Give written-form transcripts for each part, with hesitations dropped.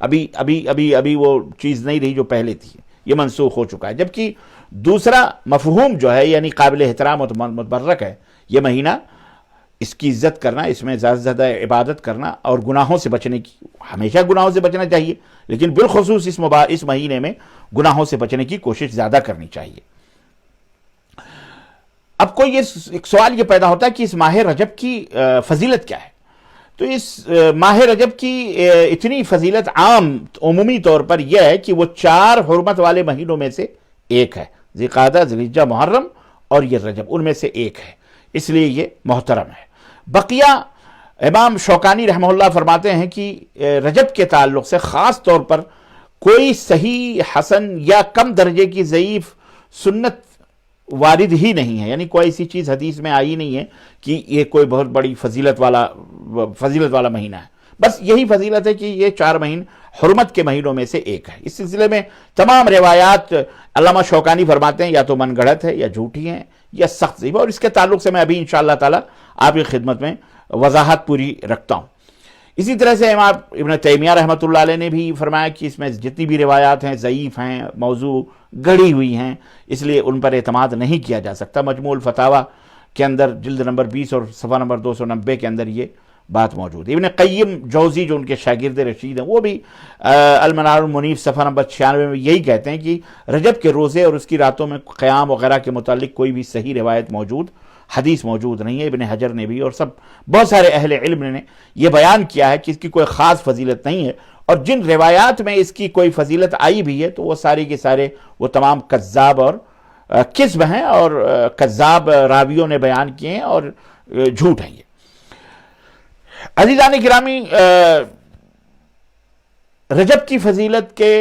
ابھی وہ چیز نہیں رہی جو پہلے تھی، یہ منسوخ ہو چکا ہے۔ جبکہ دوسرا مفہوم جو ہے یعنی قابل احترام و متبرک ہے یہ مہینہ، اس کی عزت کرنا، اس میں زیادہ سے زیادہ عبادت کرنا اور گناہوں سے بچنے کی، ہمیشہ گناہوں سے بچنا چاہیے، لیکن بالخصوص اس مہینے میں گناہوں سے بچنے کی کوشش زیادہ کرنی چاہیے۔ اب کوئی ایک سوال یہ پیدا ہوتا ہے کہ اس ماہ رجب کی فضیلت کیا ہے؟ تو اس ماہ رجب کی اتنی فضیلت عمومی طور پر یہ ہے کہ وہ 4 حرمت والے مہینوں میں سے ایک ہے، ذی القعدہ، ذی الحجہ، محرم اور یہ رجب، ان میں سے ایک ہے، اس لیے یہ محترم ہے۔ بقیہ امام شوکانی رحمہ اللہ فرماتے ہیں کہ رجب کے تعلق سے خاص طور پر کوئی صحیح، حسن یا کم درجے کی ضعیف سنت وارد ہی نہیں ہے، یعنی کوئی ایسی چیز حدیث میں آئی نہیں ہے کہ یہ کوئی بہت بڑی فضیلت والا مہینہ ہے۔ بس یہی فضیلت ہے کہ یہ 4 مہینے حرمت کے مہینوں میں سے ایک ہے۔ اس سلسلے میں تمام روایات علامہ شوکانی فرماتے ہیں یا تو من گڑھت ہے یا جھوٹی ہیں یا سخت ضعیف، اور اس کے تعلق سے میں ابھی انشاءاللہ تعالی آپ کی خدمت میں وضاحت پوری رکھتا ہوں۔ اسی طرح سے امام ابن تیمیہ رحمۃ اللہ علیہ نے بھی فرمایا کہ اس میں جتنی بھی روایات ہیں ضعیف ہیں، موضوع گڑھی ہوئی ہیں، اس لیے ان پر اعتماد نہیں کیا جا سکتا۔ مجموع الفتاوی کے اندر جلد نمبر 20 اور صفحہ نمبر 290 کے اندر یہ بات موجود ہے۔ ابن قیم جوزی جو ان کے شاگرد رشید ہیں، وہ بھی المنار المنیف صفحہ نمبر 96 میں یہی کہتے ہیں کہ رجب کے روزے اور اس کی راتوں میں قیام وغیرہ کے متعلق کوئی بھی صحیح روایت حدیث موجود نہیں ہے۔ ابن حجر نے بھی اور بہت سارے اہل علم نے یہ بیان کیا ہے کہ اس کی کوئی خاص فضیلت نہیں ہے، اور جن روایات میں اس کی کوئی فضیلت آئی بھی ہے تو وہ سارے کے سارے وہ تمام کذاب اور کذب ہیں، اور کذاب راویوں نے بیان کیے ہیں اور جھوٹ ہیں یہ۔ عزیزان گرامی، رجب کی فضیلت کے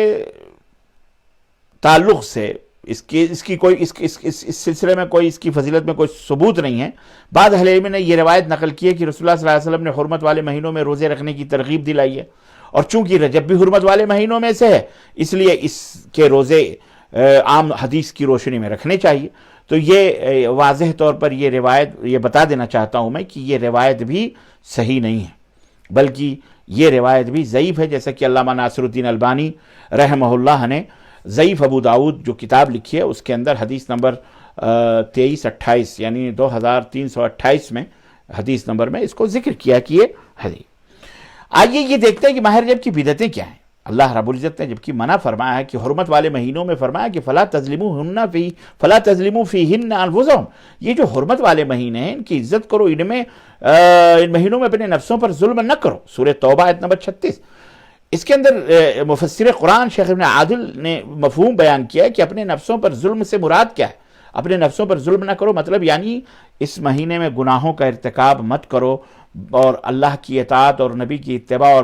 تعلق سے اس سلسلے میں کوئی اس کی فضیلت میں کوئی ثبوت نہیں ہے۔ بعض اہل علم نے یہ روایت نقل کی ہے کہ رسول اللہ صلی اللہ علیہ وسلم نے حرمت والے مہینوں میں روزے رکھنے کی ترغیب دلائی ہے، اور چونکہ رجب بھی حرمت والے مہینوں میں سے ہے اس لیے اس کے روزے عام حدیث کی روشنی میں رکھنے چاہیے۔ تو یہ واضح طور پر یہ روایت، یہ بتا دینا چاہتا ہوں میں کہ یہ روایت بھی صحیح نہیں ہے، بلکہ یہ روایت بھی ضعیف ہے، جیسا کہ علامہ ناصر الدین البانی رحمہ اللہ نے ضعیف ابو داؤد جو کتاب لکھی ہے اس کے اندر حدیث نمبر 2328 یعنی 2328 میں حدیث نمبر میں اس کو ذکر کیا کہ یہ حدیث۔ آئیے یہ دیکھتے ہیں کہ ماہ رجب کی بدعتیں کیا ہیں۔ اللہ رب العزت نے جبکہ منع فرمایا ہے کہ حرمت والے مہینوں میں فرمایا کہ فلا تظلموا فیہن انفسکم، یہ جو حرمت والے مہینے ہیں ان کی عزت کرو، ان مہینوں میں اپنے نفسوں پر ظلم نہ کرو۔ سورہ توبہ آیت نمبر 36۔ اس کے اندر مفسر قرآن شیخ ابن عادل نے مفہوم بیان کیا ہے کہ اپنے نفسوں پر ظلم سے مراد کیا ہے۔ اپنے نفسوں پر ظلم نہ کرو مطلب یعنی اس مہینے میں گناہوں کا ارتکاب مت کرو، اور اللہ کی اطاعت اور نبی کی اتباع اور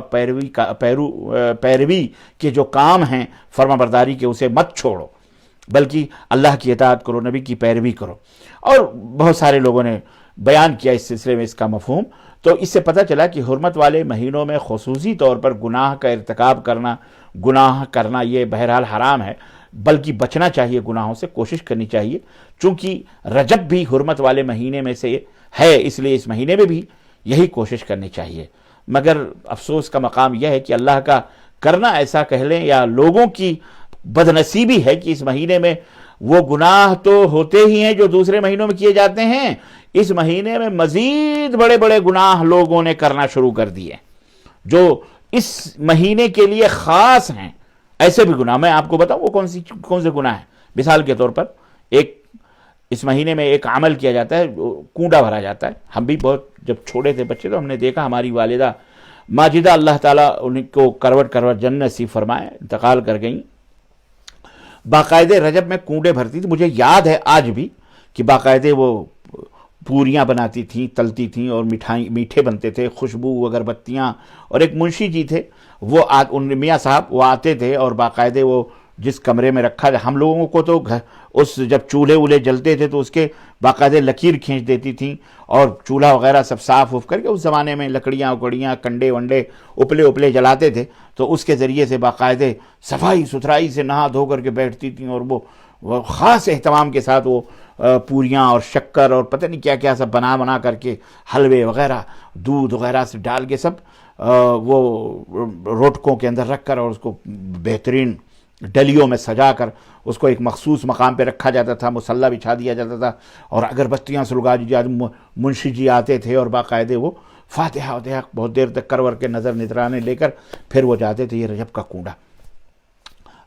پیروی کے جو کام ہیں فرما برداری کے اسے مت چھوڑو، بلکہ اللہ کی اطاعت کرو، نبی کی پیروی کرو۔ اور بہت سارے لوگوں نے بیان کیا اس سلسلے میں اس کا مفہوم۔ تو اس سے پتہ چلا کہ حرمت والے مہینوں میں خصوصی طور پر گناہ کا ارتکاب کرنا یہ بہرحال حرام ہے، بلکہ بچنا چاہیے، گناہوں سے کوشش کرنی چاہیے۔ چونکہ رجب بھی حرمت والے مہینے میں سے ہے اس لیے اس مہینے میں بھی یہی کوشش کرنی چاہیے۔ مگر افسوس کا مقام یہ ہے کہ اللہ کا کرنا ایسا کہہ لیں یا لوگوں کی بدنصیبی ہے کہ اس مہینے میں وہ گناہ تو ہوتے ہی ہیں جو دوسرے مہینوں میں کیے جاتے ہیں، اس مہینے میں مزید بڑے بڑے گناہ لوگوں نے کرنا شروع کر دیے جو اس مہینے کے لیے خاص ہیں۔ ایسے بھی گناہ میں آپ کو بتاؤں وہ کون سے گناہ ہیں۔ مثال کے طور پر اس مہینے میں ایک عمل کیا جاتا ہے، کنڈا بھرا جاتا ہے۔ ہم بھی بہت جب چھوٹے تھے بچے تو ہم نے دیکھا، ہماری والدہ ماجدہ اللہ تعالیٰ ان کو کروٹ جنت نصیب فرمائے، انتقال کر گئیں، باقاعدہ رجب میں کنڈے بھرتی تھی۔ مجھے یاد ہے آج بھی کہ باقاعدہ وہ پوریاں بناتی تھیں، تلتی تھیں، اور میٹھے بنتے تھے، خوشبو اگربتیاں۔ اور ایک منشی جی تھے، وہ میاں صاحب وہ آتے تھے اور باقاعدہ وہ جس کمرے میں رکھا ہم لوگوں کو تو جب چولہے جلتے تھے تو اس کے باقاعدہ لکیر کھینچ دیتی تھیں، اور چولہا وغیرہ سب صاف کر کے، اس زمانے میں لکڑیاں اکڑیاں کنڈے ونڈے اپلے جلاتے تھے، تو اس کے ذریعے سے باقاعدہ صفائی ستھرائی سے نہا دھو کر کے بیٹھتی تھیں، اور وہ خاص اہتمام کے ساتھ وہ پوریاں اور شکر اور پتہ نہیں کیا کیا سب بنا کر کے، حلوے وغیرہ دودھ وغیرہ سے ڈال کے سب وہ روٹکوں کے اندر رکھ کر اور اس کو بہترین ڈلیوں میں سجا کر اس کو ایک مخصوص مقام پہ رکھا جاتا تھا، مصلی بچھا دیا جاتا تھا، اور اگربتیاں سلگا دی جاتی، منشی جی آتے تھے اور باقاعدے وہ فاتحہ بہت دیر تک کرور کے نظر نذرانے لے کر پھر وہ جاتے تھے۔ یہ رجب کا کنڈا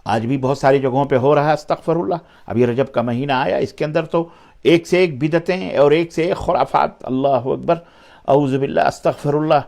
آج بھی بہت ساری جگہوں پہ ہو رہا ہے، استغفر اللہ۔ اب یہ رجب کا مہینہ آیا، اس کے اندر تو ایک سے ایک بدعتیں اور ایک سے ایک خرافات، اللہ اکبر، اعوذ باللہ، استغفر اللہ۔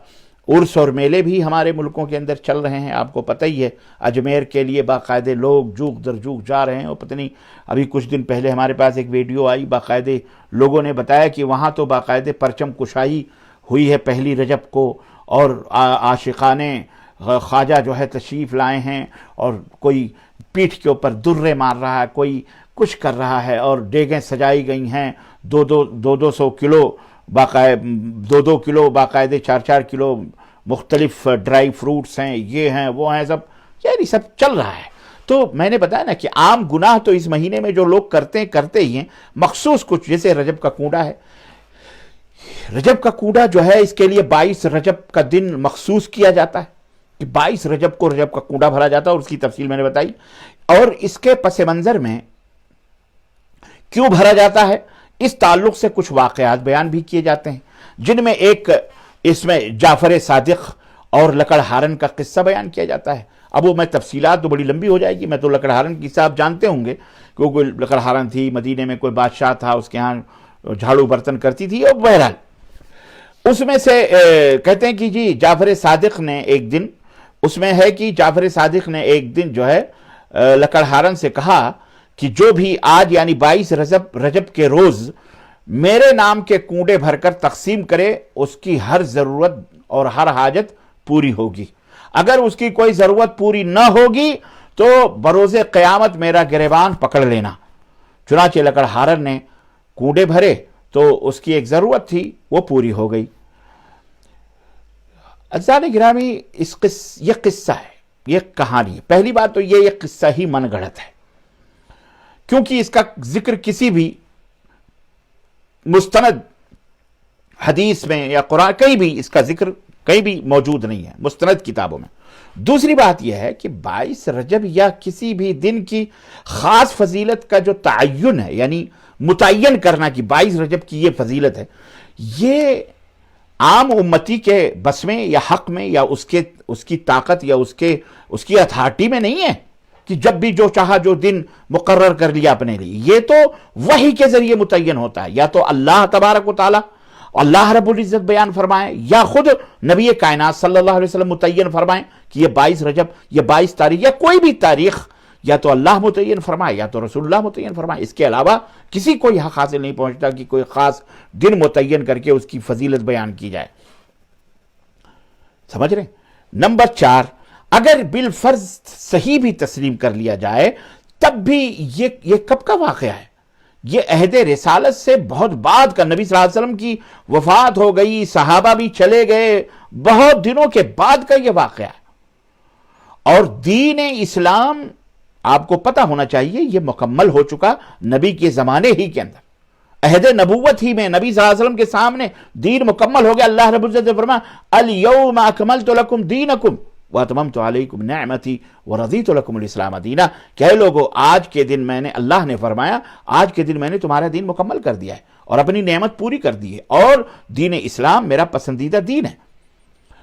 عرس اور میلے بھی ہمارے ملکوں کے اندر چل رہے ہیں، آپ کو پتہ ہی ہے۔ اجمیر کے لیے باقاعدے لوگ جوگ در جوگ جا رہے ہیں، اور پتہ نہیں ابھی کچھ دن پہلے ہمارے پاس ایک ویڈیو آئی، باقاعدے لوگوں نے بتایا کہ وہاں تو باقاعدے پرچم کشائی ہوئی ہے پہلی رجب کو، اور عاشقانے خواجہ جو ہے تشریف لائے ہیں، اور کوئی پیٹھ کے اوپر درے مار رہا ہے، کوئی کچھ کر رہا ہے، اور دیگیں سجائی گئی ہیں، دو سو کلو دو کلو باقاعدے 4 کلو مختلف ڈرائی فروٹس ہیں، یہ ہیں وہ ہیں، سب یعنی سب چل رہا ہے۔ تو میں نے بتایا نا کہ عام گناہ تو اس مہینے میں جو لوگ کرتے ہی ہیں، مخصوص کچھ جیسے رجب کا کنڈا ہے۔ رجب کا کنڈا جو ہے، اس کے لیے 22 رجب کا دن مخصوص کیا جاتا ہے کہ 22 رجب کو رجب کا کنڈا بھرا جاتا ہے، اور اس کی تفصیل میں نے بتائی۔ اور اس کے پس منظر میں کیوں بھرا جاتا ہے، اس تعلق سے کچھ واقعات بیان بھی کیے جاتے ہیں، جن میں ایک اس میں جعفر صادق اور لکڑہارن کا قصہ بیان کیا جاتا ہے۔ اب وہ میں تفصیلات تو بڑی لمبی ہو جائے گی، میں تو لکڑہارن کی صاحب جانتے ہوں گے، کیونکہ لکڑہارن تھی، مدینے میں کوئی بادشاہ تھا، اس کے ہاں جھاڑو برتن کرتی تھی، اور بہرحال اس میں سے کہتے ہیں کہ جی جعفر صادق نے ایک دن، اس میں ہے کہ جعفر صادق نے ایک دن جو ہے لکڑہارن سے کہا کہ جو بھی آج یعنی 22 رجب کے روز میرے نام کے کنڈے بھر کر تقسیم کرے، اس کی ہر ضرورت اور ہر حاجت پوری ہوگی۔ اگر اس کی کوئی ضرورت پوری نہ ہوگی تو بروز قیامت میرا گریبان پکڑ لینا۔ چنانچہ لکڑہارن نے کنڈے بھرے تو اس کی ایک ضرورت تھی، وہ پوری ہو گئی۔ عزیزان گرامی، یہ قصہ ہے، یہ کہانی ہے۔ پہلی بات تو یہ قصہ ہی من گھڑت ہے، کیونکہ اس کا ذکر کسی بھی مستند حدیث میں یا قرآن کہیں بھی اس کا ذکر کہیں بھی موجود نہیں ہے، مستند کتابوں میں۔ دوسری بات یہ ہے کہ 22 رجب یا کسی بھی دن کی خاص فضیلت کا جو تعین ہے، یعنی متعین کرنا کہ 22 رجب کی یہ فضیلت ہے، یہ عام امتی کے بس میں یا حق میں یا اس کی طاقت یا اس کی اتھارٹی میں نہیں ہے کہ جب بھی جو چاہا جو دن مقرر کر لیا اپنے لیے۔ یہ تو وحی کے ذریعے متعین ہوتا ہے، یا تو اللہ تبارک و تعالی، اللہ رب العزت بیان فرمائیں، یا خود نبی کائنات صلی اللہ علیہ وسلم متعین فرمائیں کہ یہ 22 رجب، یہ 22 تاریخ یا کوئی بھی تاریخ یا تو اللہ متعین فرمائے یا تو رسول اللہ متعین فرمائے۔ اس کے علاوہ کسی کو یہ حق حاصل نہیں پہنچتا کہ کوئی خاص دن متعین کر کے اس کی فضیلت بیان کی جائے۔ سمجھ رہے ہیں؟ نمبر 4، اگر بالفرض صحیح بھی تسلیم کر لیا جائے تب بھی یہ کب کا واقعہ ہے؟ یہ عہد رسالت سے بہت بعد کا، نبی صلی اللہ علیہ وسلم کی وفات ہو گئی، صحابہ بھی چلے گئے، بہت دنوں کے بعد کا یہ واقعہ ہے۔ اور دین اسلام آپ کو پتہ ہونا چاہیے یہ مکمل ہو چکا نبی کے زمانے ہی کے اندر، عہد نبوت ہی میں نبی صلی اللہ علیہ وسلم کے سامنے دین مکمل ہو گیا۔ اللہ رب العزت نے فرمایا الیوم اکملت لکم دینکم واتممت علیکم نعمتی ورضیت لکم الاسلام دینا، کہ اے لوگو آج کے دن میں نے، اللہ نے فرمایا آج کے دن میں نے تمہارا دین مکمل کر دیا ہے اور اپنی نعمت پوری کر دی ہے، اور دین اسلام میرا پسندیدہ دین ہے۔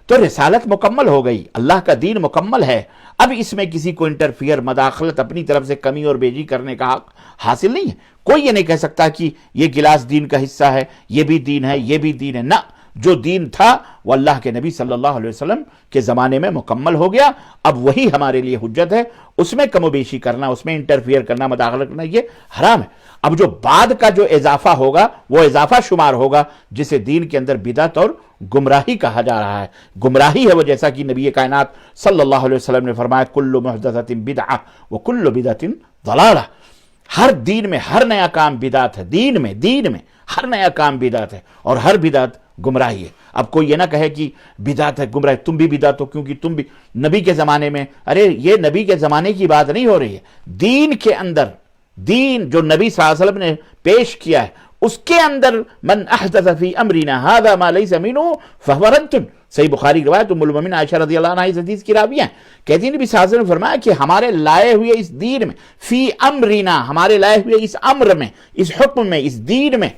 تو رسالت مکمل ہو گئی، اللہ کا دین مکمل ہے، اب اس میں کسی کو انٹرفیئر، مداخلت، اپنی طرف سے کمی اور بیجی کرنے کا حق حاصل نہیں ہے۔ کوئی یہ نہیں کہہ سکتا کہ یہ گلاس دین کا حصہ ہے، یہ بھی دین ہے، یہ بھی دین ہے، نہ، جو دین تھا وہ اللہ کے نبی صلی اللہ علیہ وسلم کے زمانے میں مکمل ہو گیا، اب وہی ہمارے لیے حجت ہے، اس میں کم و بیشی کرنا، اس میں انٹرفیئر کرنا، مداخلت کرنا یہ حرام ہے۔ اب جو بعد کا جو اضافہ ہوگا وہ اضافہ شمار ہوگا، جسے دین کے اندر بدعت اور گمراہی کہا جا رہا ہے۔ گمراہی ہے وہ، جیسا کہ نبی کائنات صلی اللہ علیہ وسلم نے فرمایا کل محدثۃ بدعہ وکل بدعۃ ضلالہ، ہر دین میں ہر نیا کام بدعت ہے، دین میں ہر نیا کام بدعت ہے، اور ہر بدعت گمراہی ہے۔ اب کوئی یہ نہ کہے کہ بدعت ہے گمراہی، تم بھی بدعت ہو کیونکہ تم بھی نبی کے زمانے میں، ارے یہ نبی کے زمانے کی بات نہیں ہو رہی ہے، دین کے اندر، دین جو نبی صلی اللہ علیہ وسلم نے پیش کیا ہے اس کے اندر من احدث فی امرنا ھذا ما لیس منہ فہو رد. صحیح بخاری روایت ام المؤمنین عائشہ رضی اللہ عنہا اس حدیث کی راویہ ہیں، کہتی ہیں نبی صلی اللہ علیہ وسلم نے فرمایا کہ ہمارے لائے ہوئے اس دین میں، فی امرنا ہمارے لائے ہوئے اس امر میں، اس حکم میں، اس دین میں،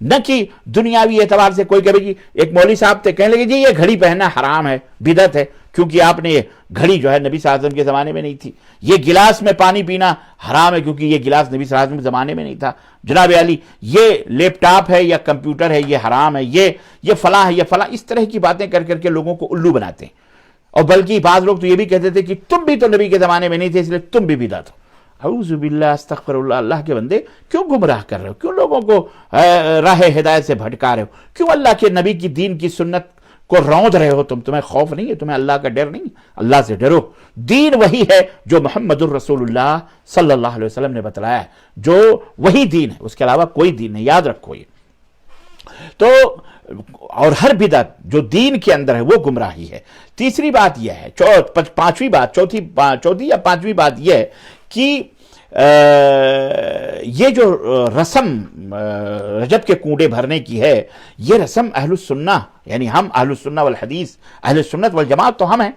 نہ کہ دنیاوی اعتبار سے کوئی کہے جی ایک مولوی صاحب تھے کہنے لگے جی یہ گھڑی پہننا حرام ہے، بدعت ہے، کیونکہ آپ نے یہ گھڑی جو ہے نبی صلی اللہ علیہ وسلم کے زمانے میں نہیں تھی. یہ گلاس میں پانی پینا حرام ہے کیونکہ یہ گلاس نبی صلی اللہ علیہ وسلم کے زمانے میں نہیں تھا. جناب علی یہ لیپ ٹاپ ہے یا کمپیوٹر ہے یہ حرام ہے، یہ فلاں ہے، یہ فلاں، اس طرح کی باتیں کر کر کے لوگوں کو الو بناتے ہیں. اور بلکہ بعض لوگ تو یہ بھی کہتے تھے کہ تم بھی تو نبی کے زمانے میں نہیں تھے اس لیے تم بھی بدعت ہو. اعوذ باللہ استغفر اللہ. اللہ کے بندے کیوں گمراہ کر رہے ہو؟ کیوں لوگوں کو راہ ہدایت سے بھٹکا رہے ہو؟ کیوں اللہ کے نبی کی دین کی سنت کو روند رہے ہو؟ تمہیں خوف نہیں ہے؟ تمہیں اللہ کا ڈر نہیں؟ اللہ سے ڈرو. دین وہی ہے جو محمد الرسول اللہ صلی اللہ علیہ وسلم نے بتلایا ہے، جو وہی دین ہے، اس کے علاوہ کوئی دین نہیں، یاد رکھو یہ. تو اور ہر بدعت جو دین کے اندر ہے وہ گمراہی ہے. تیسری بات یہ ہے، پانچویں بات، چوتھی یا پانچویں بات یہ ہے کہ یہ جو رسم رجب کے کنڈے بھرنے کی ہے، یہ رسم اہل السنہ یعنی ہم اہل السنہ والحدیث، اہل السنت والجماعت تو ہم ہیں،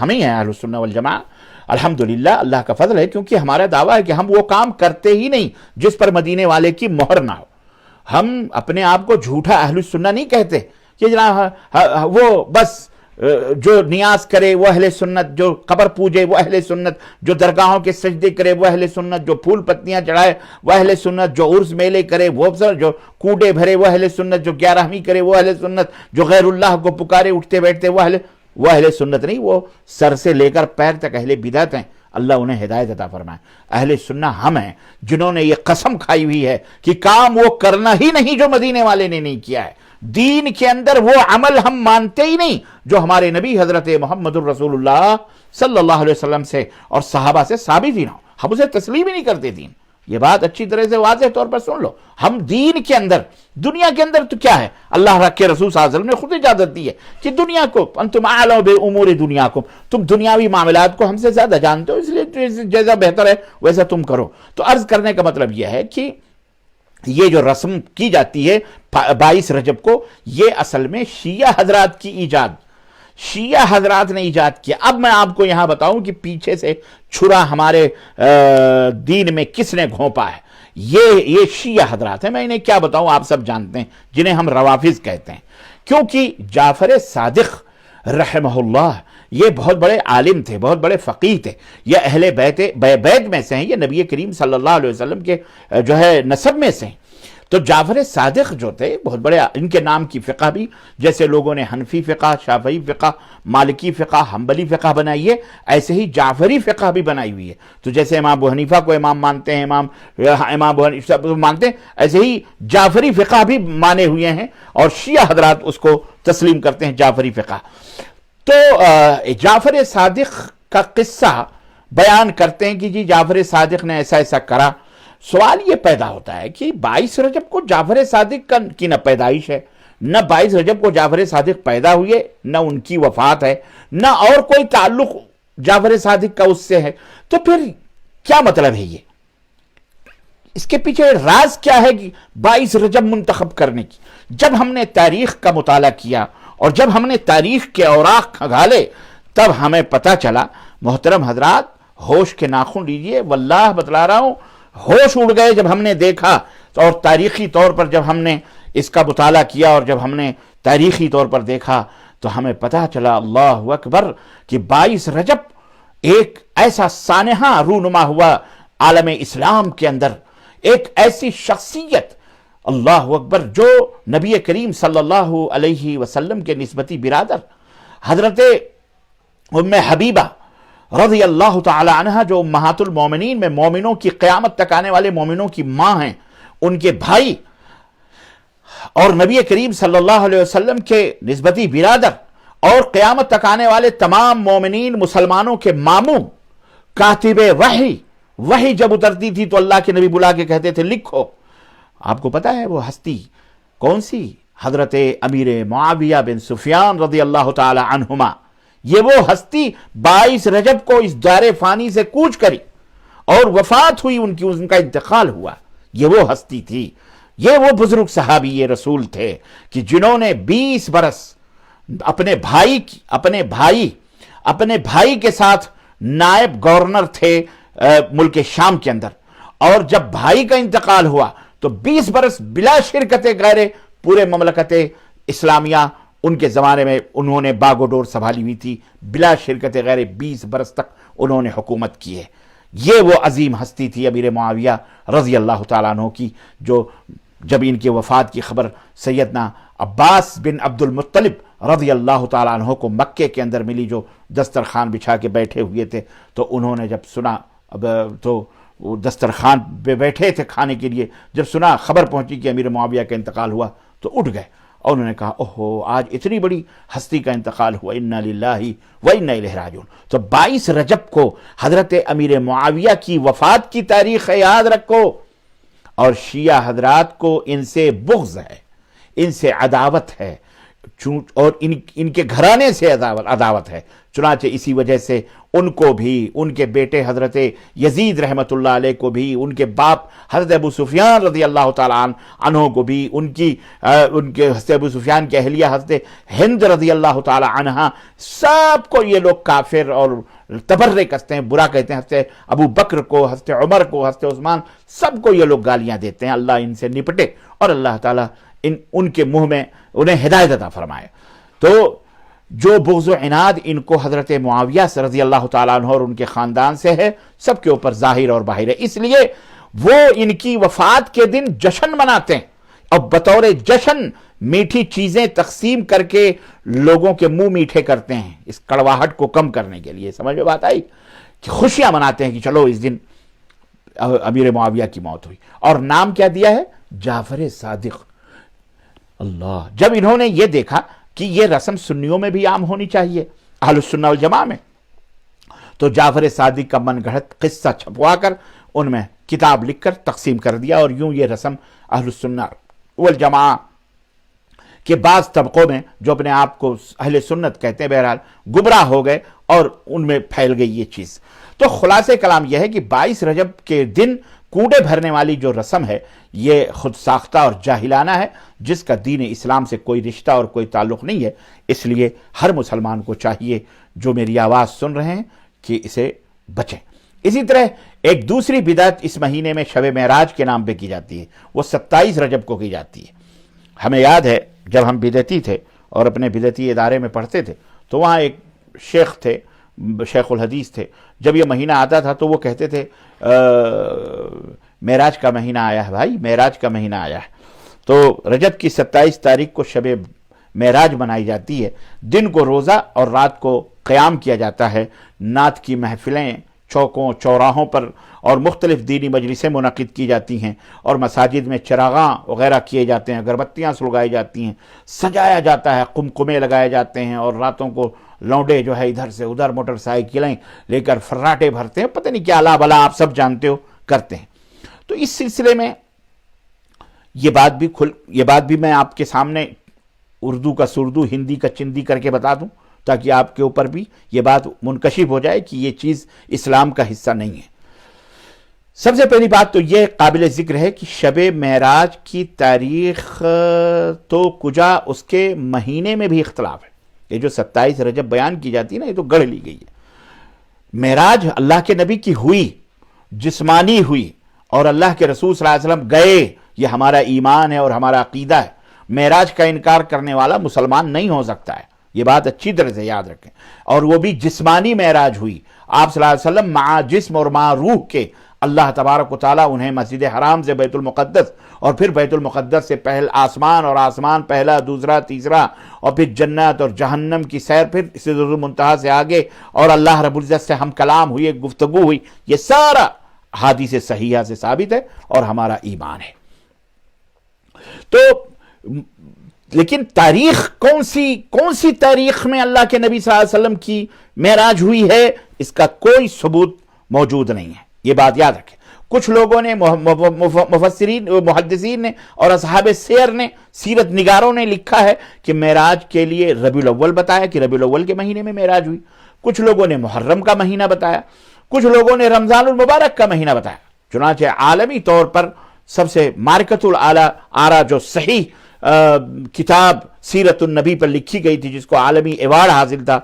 ہم ہی ہیں اہل السنہ والجماعت الحمدللہ. اللہ کا فضل ہے کیونکہ ہمارا دعویٰ ہے کہ ہم وہ کام کرتے ہی نہیں جس پر مدینے والے کی مہر نہ ہو. ہم اپنے آپ کو جھوٹا اہل السنہ نہیں کہتے کہ جناب وہ بس جو نیاز کرے وہ اہل سنت، جو قبر پوجے وہ اہل سنت، جو درگاہوں کے سجدے کرے وہ اہل سنت، جو پھول پتیاں چڑھائے وہ اہل سنت، جو عرس میلے کرے وہ جو کوڈے بھرے وہ اہل سنت، جو گیارہویں کرے وہ اہل سنت، جو غیر اللہ کو پکارے اٹھتے بیٹھتے وہ اہل سنت نہیں، وہ سر سے لے کر پیر تک اہل بدعت ہیں. اللہ انہیں ہدایت عطا فرمائے. اہل سنہ ہم ہیں جنہوں نے یہ قسم کھائی ہوئی ہے کہ کام وہ کرنا ہی نہیں جو مدینے والے نے نہیں کیا ہے. دین کے اندر وہ عمل ہم مانتے ہی نہیں جو ہمارے نبی حضرت محمد الرسول اللہ صلی اللہ علیہ وسلم سے اور صحابہ سے ثابت ہی نہ ہو. ہم اسے تسلیم ہی نہیں کرتے. دین، یہ بات اچھی طرح سے واضح طور پر سن لو. ہم دین کے اندر، دنیا کے اندر تو کیا ہے، اللہ کے رسول صلی اللہ علیہ وسلم نے خود اجازت دی ہے کہ دنیا کو انتم اعلم بامور دنیاکم، تم دنیاوی معاملات کو ہم سے زیادہ جانتے ہو، اس لیے جیسا بہتر ہے ویسا تم کرو. تو عرض کرنے کا مطلب یہ ہے کہ یہ جو رسم کی جاتی ہے 22 رجب کو، یہ اصل میں شیعہ حضرات کی ایجاد، شیعہ حضرات نے ایجاد کیا. اب میں آپ کو یہاں بتاؤں کہ پیچھے سے چھرا ہمارے دین میں کس نے گھونپا ہے. یہ شیعہ حضرات ہیں. میں انہیں کیا بتاؤں، آپ سب جانتے ہیں، جنہیں ہم روافظ کہتے ہیں. کیونکہ جعفر صادق رحمہ اللہ یہ بہت بڑے عالم تھے، بہت بڑے فقیہ تھے. یہ اہل بیت میں سے ہیں، یہ نبی کریم صلی اللہ علیہ وسلم کے جو ہے نسب میں سے ہیں. تو جعفر صادق جو تھے بہت بڑے، ان کے نام کی فقہ بھی جیسے لوگوں نے حنفی فقہ، شافعی فقہ، مالکی فقہ، حنبلی فقہ بنائی ہے، ایسے ہی جعفری فقہ بھی بنائی ہوئی ہے. تو جیسے امام ابو حنیفہ کو امام مانتے ہیں، امام ابو حنیفہ مانتے ہیں، ایسے ہی جعفری فقہ بھی مانے ہوئے ہیں اور شیعہ حضرات اس کو تسلیم کرتے ہیں جعفری فقہ. تو جعفر صادق کا قصہ بیان کرتے ہیں کہ جی جعفر صادق نے ایسا ایسا کرا. سوال یہ پیدا ہوتا ہے کہ 22 رجب کو جعفر صادق کی نہ پیدائش ہے، نہ 22 رجب کو جعفر صادق پیدا ہوئے، نہ ان کی وفات ہے، نہ اور کوئی تعلق جعفر صادق کا اس سے ہے. تو پھر کیا مطلب ہے یہ؟ اس کے پیچھے راز کیا ہے کہ 22 رجب منتخب کرنے کی؟ جب ہم نے تاریخ کا مطالعہ کیا اور جب ہم نے تاریخ کے اوراق کھنگالے تب ہمیں پتہ چلا، محترم حضرات ہوش کے ناخن لیجئے، واللہ بتلا رہا ہوں ہوش اڑ گئے جب ہم نے دیکھا اور تاریخی طور پر جب ہم نے اس کا مطالعہ کیا اور جب ہم نے تاریخی طور پر دیکھا تو ہمیں پتہ چلا اللہ اکبر کہ 22 رجب ایک ایسا سانحہ رونما ہوا عالم اسلام کے اندر، ایک ایسی شخصیت اللہ اکبر جو نبی کریم صلی اللہ علیہ وسلم کے نسبتی برادر حضرت ام حبیبہ رضی اللہ تعالی عنہ، جو امہات المومنین میں مومنوں کی قیامت تک آنے والے مومنوں کی ماں ہیں، ان کے بھائی اور نبی کریم صلی اللہ علیہ وسلم کے نسبتی برادر اور قیامت تک آنے والے تمام مومنین مسلمانوں کے ماموں، کاتب وحی جب اترتی تھی تو اللہ کے نبی بلا کے کہتے تھے لکھو. آپ کو پتا ہے وہ ہستی کون سی؟ حضرت امیر معاویہ بن سفیان رضی اللہ تعالی عنہما. یہ وہ ہستی 22 رجب کو اس دار فانی سے کوچ کری اور وفات ہوئی، ان کا انتقال ہوا. یہ وہ ہستی تھی یہ وہ بزرگ صحابی یہ رسول تھے کہ جنہوں نے 20 برس اپنے بھائی کے ساتھ نائب گورنر تھے ملک شام کے اندر، اور جب بھائی کا انتقال ہوا تو 20 برس بلا شرکت غیر پورے مملکت اسلامیہ ان کے زمانے میں انہوں نے باغ و ڈور سنبھالی ہوئی تھی، بلا شرکت غیر 20 برس تک انہوں نے حکومت کی ہے۔ یہ وہ عظیم ہستی تھی امیر معاویہ رضی اللہ تعالیٰ عنہ کی، جو جب ان کی وفات کی خبر سیدنا عباس بن عبد المطلب رضی اللہ تعالیٰ عنہ کو مکے کے اندر ملی، جو دسترخوان بچھا کے بیٹھے ہوئے تھے، تو انہوں نے جب سنا، تو وہ دسترخوان پہ بیٹھے تھے کھانے کے لیے، جب سنا خبر پہنچی کہ امیر معاویہ کا انتقال ہوا تو اٹھ گئے اور انہوں نے کہا اوہو آج اتنی بڑی ہستی کا انتقال ہوا، انا للہ و انا الیہ راجعون۔ تو 22 رجب کو حضرت امیر معاویہ کی وفات کی تاریخ ہے، یاد رکھو۔ اور شیعہ حضرات کو ان سے بغض ہے، ان سے عداوت ہے، اور ان کے گھرانے سے عداوت ہے، چنانچہ اسی وجہ سے ان کو بھی، ان کے بیٹے حضرت یزید رحمت اللہ علیہ کو بھی، ان کے باپ حضرت ابو سفیان رضی اللہ تعالیٰ عنہ کو بھی، ان کے حضرت ابو سفیان کی اہلیہ حضرت ہند رضی اللہ تعالیٰ عنہا، سب کو یہ لوگ کافر اور تبرے کستے ہیں، برا کہتے ہیں۔ حضرت ابو بکر کو، حضرت عمر کو، حضرت عثمان، سب کو یہ لوگ گالیاں دیتے ہیں۔ اللہ ان سے نپٹے اور اللہ تعالیٰ ان کے منہ میں انہیں ہدایت عطا فرمائے۔ تو جو بغض و عناد ان کو حضرت معاویہ رضی اللہ تعالیٰ عنہ اور ان کے خاندان سے ہے، سب کے اوپر ظاہر اور باہر ہے، اس لیے وہ ان کی وفات کے دن جشن مناتے ہیں، اور بطور جشن میٹھی چیزیں تقسیم کر کے لوگوں کے منہ میٹھے کرتے ہیں، اس کڑواہٹ کو کم کرنے کے لیے۔ سمجھ میں بات آئی؟ کہ خوشیاں مناتے ہیں کہ چلو اس دن امیر معاویہ کی موت ہوئی، اور نام کیا دیا ہے؟ جعفر صادق۔ اللہ، جب انہوں نے یہ دیکھا کہ یہ رسم سنیوں میں بھی عام ہونی چاہیے، اہل السنہ والجماعہ میں، تو جعفر صادق کا من گھڑت قصہ چھپوا کر ان میں کتاب لکھ کر تقسیم کر دیا، اور یوں یہ رسم اہل السنہ والجماعہ کے بعض طبقوں میں جو اپنے آپ کو اہل سنت کہتے ہیں، بہرحال گمراہ ہو گئے اور ان میں پھیل گئی یہ چیز۔ تو خلاصہ کلام یہ ہے کہ 22 رجب کے دن کوڑے بھرنے والی جو رسم ہے یہ خود ساختہ اور جاہلانہ ہے، جس کا دین اسلام سے کوئی رشتہ اور کوئی تعلق نہیں ہے۔ اس لیے ہر مسلمان کو چاہیے جو میری آواز سن رہے ہیں کہ اسے بچیں۔ اسی طرح ایک دوسری بدعت اس مہینے میں شب معراج کے نام پہ کی جاتی ہے، وہ 27 رجب کو کی جاتی ہے۔ ہمیں یاد ہے جب ہم بدعتی تھے اور اپنے بدعتی ادارے میں پڑھتے تھے تو وہاں ایک شیخ تھے، شیخ الحدیث تھے، جب یہ مہینہ آتا تھا تو وہ کہتے تھے معراج کا مہینہ آیا ہے بھائی، معراج کا مہینہ آیا ہے۔ تو رجب کی 27 تاریخ کو شب معراج منائی جاتی ہے، دن کو روزہ اور رات کو قیام کیا جاتا ہے، نعت کی محفلیں چوکوں چوراہوں پر اور مختلف دینی مجلسیں منعقد کی جاتی ہیں، اور مساجد میں چراغاں وغیرہ کیے جاتے ہیں، اگربتیاں سلگائی جاتی ہیں، سجایا جاتا ہے، قمقمے لگائے جاتے ہیں، اور راتوں کو لونڈے جو ہے ادھر سے ادھر موٹر سائیکلیں لے کر فراٹے بھرتے ہیں، پتہ نہیں کیا الا بلا آپ سب جانتے ہو کرتے ہیں۔ تو اس سلسلے میں یہ بات بھی میں آپ کے سامنے اردو کا سردو، ہندی کا چندی کر کے بتا دوں، تاکہ آپ کے اوپر بھی یہ بات منکشف ہو جائے کہ یہ چیز اسلام کا حصہ نہیں ہے۔ سب سے پہلی بات تو یہ قابل ذکر ہے کہ شب معراج کی تاریخ تو کجا اس کے مہینے میں بھی اختلاف ہے۔ یہ جو 27 رجب بیان کی جاتی ہے نا، یہ تو گڑھ لی گئی ہے۔ معراج اللہ کے نبی کی ہوئی، جسمانی ہوئی، اور اللہ کے رسول صلی اللہ علیہ وسلم گئے، یہ ہمارا ایمان ہے اور ہمارا عقیدہ ہے۔ معراج کا انکار کرنے والا مسلمان نہیں ہو سکتا ہے، یہ بات اچھی طرح سے یاد رکھیں۔ اور وہ بھی جسمانی معراج ہوئی، آپ صلی اللہ علیہ وسلم مع جسم اور مع روح کے، اللہ تبارک و تعالیٰ انہیں مسجد حرام سے بیت المقدس، اور پھر بیت المقدس سے پہل آسمان، اور آسمان پہلا دوسرا تیسرا، اور پھر جنت اور جہنم کی سیر، پھر سدرۃ المنتہا سے آگے، اور اللہ رب العزت سے ہم کلام ہوئے، گفتگو ہوئی، یہ سارا حدیث صحیحہ سے ثابت ہے اور ہمارا ایمان ہے۔ تو لیکن تاریخ کون سی تاریخ میں اللہ کے نبی صلی اللہ علیہ وسلم کی معراج ہوئی ہے، اس کا کوئی ثبوت موجود نہیں ہے، یہ بات یاد رکھیں۔ کچھ لوگوں نے، مفسرین، محدثین نے اور اصحاب سیر نے، سیرت نگاروں نے لکھا ہے کہ معراج کے لیے ربیع الاول بتایا کہ ربیع الاول کے مہینے میں معراج ہوئی، کچھ لوگوں نے محرم کا مہینہ بتایا، کچھ لوگوں نے رمضان المبارک کا مہینہ بتایا۔ چنانچہ عالمی طور پر سب سے مارکۃ الآرا جو صحیح کتاب سیرت النبی پر لکھی گئی تھی، جس کو عالمی ایوارڈ حاصل تھا،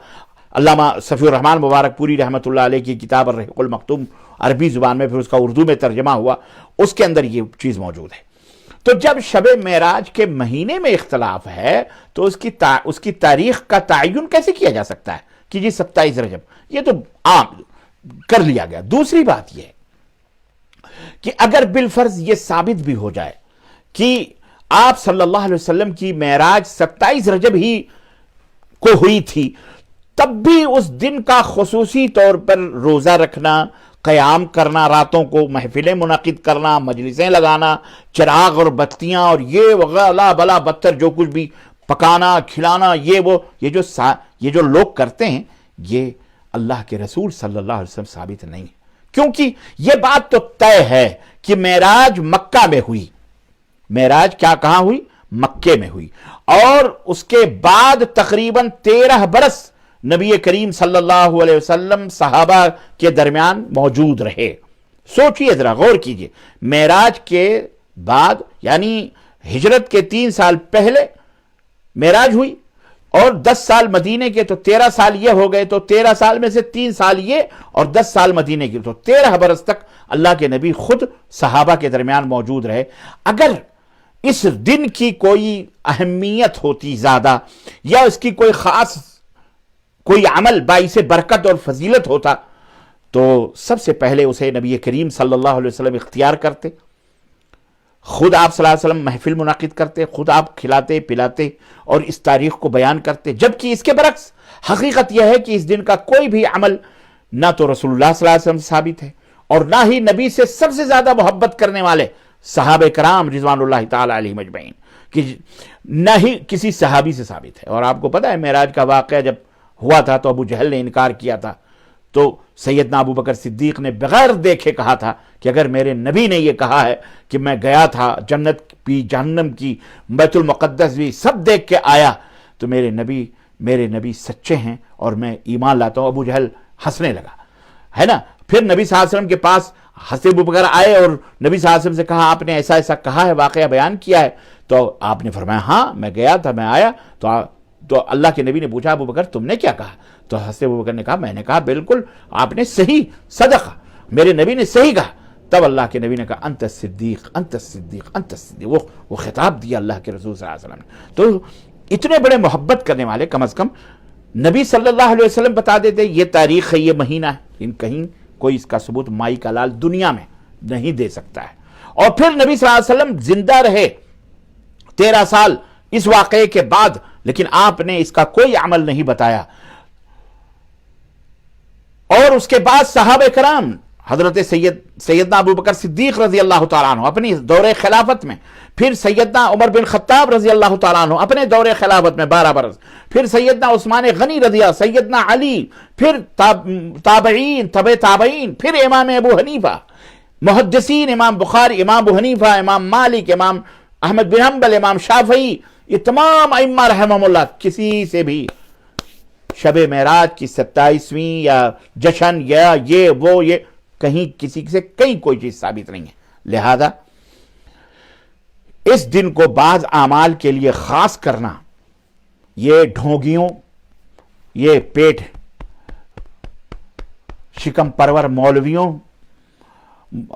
علامہ صفی الرحمن مبارک پوری رحمۃ اللہ علیہ کی کتاب الرحیق المختوم، عربی زبان میں، پھر اس کا اردو میں ترجمہ ہوا، اس کے اندر یہ چیز موجود ہے۔ تو جب شب معراج کے مہینے میں اختلاف ہے تو اس کی تاریخ کا تعین کیسے کیا جا سکتا ہے کہ جی 27 رجب؟ یہ تو عام کر لیا گیا۔ دوسری بات یہ کہ اگر بالفرض یہ ثابت بھی ہو جائے کہ آپ صلی اللہ علیہ وسلم کی معراج 27 رجب ہی کو ہوئی تھی، تب بھی اس دن کا خصوصی طور پر روزہ رکھنا، قیام کرنا، راتوں کو محفلیں منعقد کرنا، مجلسیں لگانا، چراغ اور بتیاں اور یہ وغیرہ بلا بدتر جو کچھ بھی پکانا کھلانا، یہ جو لوگ کرتے ہیں، یہ اللہ کے رسول صلی اللہ علیہ وسلم ثابت نہیں ہے۔ کیونکہ یہ بات تو طے ہے کہ معراج مکہ میں ہوئی۔ معراج کہاں ہوئی؟ مکے میں ہوئی، اور اس کے بعد تقریباً 13 برس نبی کریم صلی اللہ علیہ وسلم صحابہ کے درمیان موجود رہے۔ سوچئے ذرا، غور کیجئے، معراج کے بعد یعنی ہجرت کے 3 سال پہلے معراج ہوئی، اور 10 سال مدینے کے، تو 13 سال یہ ہو گئے، تو 13 سال میں سے 3 سال یہ اور 10 سال مدینے کے، تو 13 برس تک اللہ کے نبی خود صحابہ کے درمیان موجود رہے۔ اگر اس دن کی کوئی اہمیت ہوتی زیادہ، یا اس کی کوئی خاص کوئی عمل باعث برکت اور فضیلت ہوتا، تو سب سے پہلے اسے نبی کریم صلی اللہ علیہ وسلم اختیار کرتے، خود آپ صلی اللہ علیہ وسلم محفل منعقد کرتے، خود آپ کھلاتے پلاتے اور اس تاریخ کو بیان کرتے۔ جبکہ اس کے برعکس حقیقت یہ ہے کہ اس دن کا کوئی بھی عمل نہ تو رسول اللہ صلی اللہ علیہ وسلم سے ثابت ہے، اور نہ ہی نبی سے سب سے زیادہ محبت کرنے والے صحابہ کرام رضوان اللہ تعالی علیہم اجمعین کہ نہ ہی کسی صحابی سے ثابت ہے۔ اور آپ کو پتہ ہے معراج کا واقعہ جب ہوا تھا تو ابو جہل نے انکار کیا تھا، تو سیدنا ابو بکر صدیق نے بغیر دیکھے کہا تھا کہ اگر میرے نبی نے یہ کہا ہے کہ میں گیا تھا، جنت بھی، جہنم کی، بیت المقدس بھی سب دیکھ کے آیا، تو میرے نبی سچے ہیں اور میں ایمان لاتا ہوں۔ ابو جہل ہنسنے لگا، ہے نا۔ پھر نبی صلی اللہ علیہ وسلم کے پاس حضرت ابو بکر آئے اور نبی صلی اللہ علیہ وسلم سے کہا آپ نے ایسا ایسا کہا ہے، واقعہ بیان کیا ہے، تو آپ نے فرمایا ہاں میں گیا تھا، میں آیا، تو اللہ کے نبی نے پوچھا ابو بکر تم نے کیا کہا؟ تو حضرت ابو بکر نے کہا میں نے کہا بالکل آپ نے صحیح صدقہ، میرے نبی نے صحیح کہا۔ تب اللہ کے نبی نے کہا انت الصدیق انت الصدیق انت الصدیق، وہ خطاب دیا اللہ کے رسول صلی اللہ علیہ وسلم نے۔ تو اتنے بڑے محبت کرنے والے کم از کم نبی صلی اللہ علیہ وسلم بتا دیتے یہ تاریخ ہے، یہ مہینہ ہے، ان کہیں کوئی اس کا ثبوت مائی کا لال دنیا میں نہیں دے سکتا ہے۔ اور پھر نبی صلی اللہ علیہ وسلم زندہ رہے 13 سال اس واقعے کے بعد، لیکن آپ نے اس کا کوئی عمل نہیں بتایا۔ اور اس کے بعد صحابہ کرام، حضرت سیدنا ابو بکر صدیق رضی اللہ تعالیٰ عنہ اپنی دور خلافت میں، پھر سیدنا عمر بن خطاب رضی اللہ تعالیٰ عنہ اپنے دور خلافت میں 12 برس، پھر سیدنا عثمان غنی رضی اللہ، سیدنا علی، پھر تابعین، تابعین، پھر امام ابو حنیفہ، محدثین، امام بخاری، امام ابو حنیفہ، امام مالک، امام احمد بن حنبل، امام شافعی، یہ تمام ائمہ رحمہم اللہ کسی سے بھی شب معراج کی 27ویں یا جشن یا یہ کہیں کسی سے کہیں کوئی چیز ثابت نہیں ہے۔ لہذا اس دن کو بعض اعمال کے لیے خاص کرنا، یہ ڈھونگیوں، یہ پیٹ شکم پرور مولویوں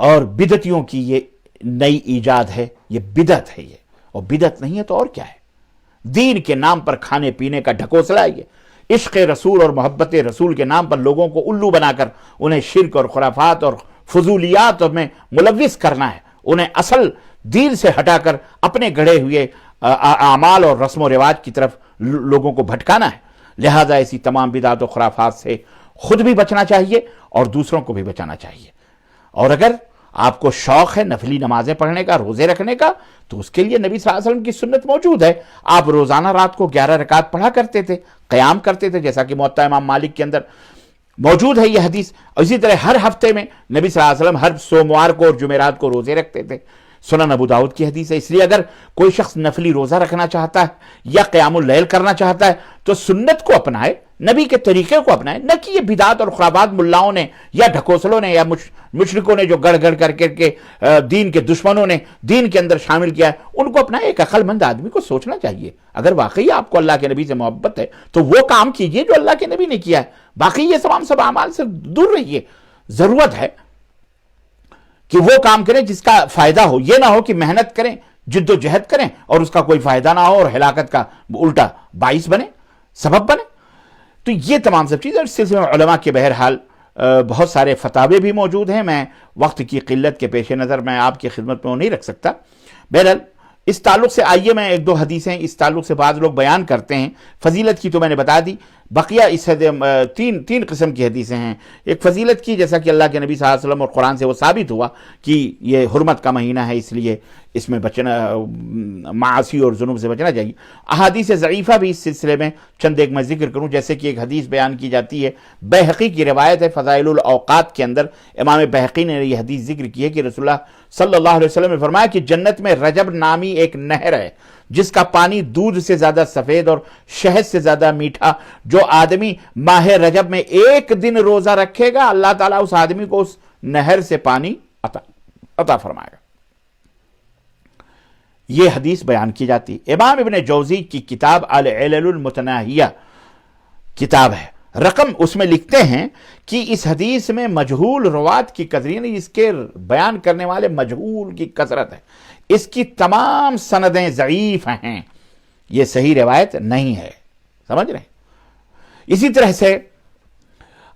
اور بدعتیوں کی یہ نئی ایجاد ہے، یہ بدعت ہے، یہ اور بدعت نہیں ہے تو اور کیا ہے؟ دین کے نام پر کھانے پینے کا ڈھکوسلا ہے، یہ عشق رسول اور محبت رسول کے نام پر لوگوں کو الو بنا کر انہیں شرک اور خرافات اور فضولیات میں ملوث کرنا ہے، انہیں اصل دین سے ہٹا کر اپنے گڑھے ہوئے اعمال اور رسم و رواج کی طرف لوگوں کو بھٹکانا ہے۔ لہذا ایسی تمام بدعات و خرافات سے خود بھی بچنا چاہیے اور دوسروں کو بھی بچانا چاہیے۔ اور اگر آپ کو شوق ہے نفلی نمازیں پڑھنے کا، روزے رکھنے کا، تو اس کے لیے نبی صلی اللہ علیہ وسلم کی سنت موجود ہے۔ آپ روزانہ رات کو 11 رکعت پڑھا کرتے تھے، قیام کرتے تھے، جیسا کہ موطا امام مالک کے اندر موجود ہے یہ حدیث۔ اسی طرح ہر ہفتے میں نبی صلی اللہ علیہ وسلم ہر سوموار کو اور جمعرات کو روزے رکھتے تھے، سنن ابو داؤد کی حدیث ہے۔ اس لیے اگر کوئی شخص نفلی روزہ رکھنا چاہتا ہے یا قیام اللیل کرنا چاہتا ہے تو سنت کو اپنائے، نبی کے طریقے کو اپنائیں، نہ کہ یہ بدعات اور خرابات ملاؤں نے یا ڈھکوسلوں نے یا مشرکوں نے جو گڑ گڑ کر کے دین کے دشمنوں نے دین کے اندر شامل کیا ہے ان کو اپنا۔ ایک عقل مند آدمی کو سوچنا چاہیے، اگر واقعی آپ کو اللہ کے نبی سے محبت ہے تو وہ کام کیجئے جو اللہ کے نبی نے کیا ہے، باقی یہ سب اعمال سے دور رہیے۔ ضرورت ہے کہ وہ کام کریں جس کا فائدہ ہو، یہ نہ ہو کہ محنت کریں، جد و جہد کریں اور اس کا کوئی فائدہ نہ ہو اور ہلاکت کا الٹا باعث بنے، سبب بنے۔ تو یہ تمام سب چیزیں، اس سلسلے میں علماء کے بہرحال بہت سارے فتاوے بھی موجود ہیں، میں وقت کی قلت کے پیش نظر میں آپ کی خدمت میں وہ نہیں رکھ سکتا۔ بہرحال اس تعلق سے آئیے میں ایک دو حدیثیں اس تعلق سے بعض لوگ بیان کرتے ہیں۔ فضیلت کی تو میں نے بتا دی، بقیہ اس تین قسم کی حدیثیں ہیں۔ ایک فضیلت کی، جیسا کہ اللہ کے نبی صلی اللہ علیہ وسلم اور قرآن سے وہ ثابت ہوا کہ یہ حرمت کا مہینہ ہے، اس لیے اس میں بچنا، معاصی اور ذنوب سے بچنا چاہیے۔ احادیث ضعیفہ بھی اس سلسلے میں چند ایک میں ذکر کروں، جیسے کہ ایک حدیث بیان کی جاتی ہے، بیہقی کی روایت ہے، فضائل الاوقات کے اندر امام بیہقی نے یہ حدیث ذکر کی ہے کہ رسول اللہ صلی اللہ علیہ وسلم نے فرمایا کہ جنت میں رجب نامی ایک نہر ہے جس کا پانی دودھ سے زیادہ سفید اور شہد سے زیادہ میٹھا۔ جو آدمی ماہ رجب میں ایک دن روزہ رکھے گا اللہ تعالیٰ اس آدمی کو اس نہر سے پانی عطا فرمائے گا۔ یہ حدیث بیان کی جاتی ہے۔ امام ابن جوزی کی کتاب العلل المتناہیہ کتاب ہے، رقم اس میں لکھتے ہیں کہ اس حدیث میں مجہول روات کی کثرت، یعنی اس کے بیان کرنے والے مجہول کی کثرت ہے، اس کی تمام سندیں ضعیف ہیں، یہ صحیح روایت نہیں ہے، سمجھ رہے ہیں؟ اسی طرح سے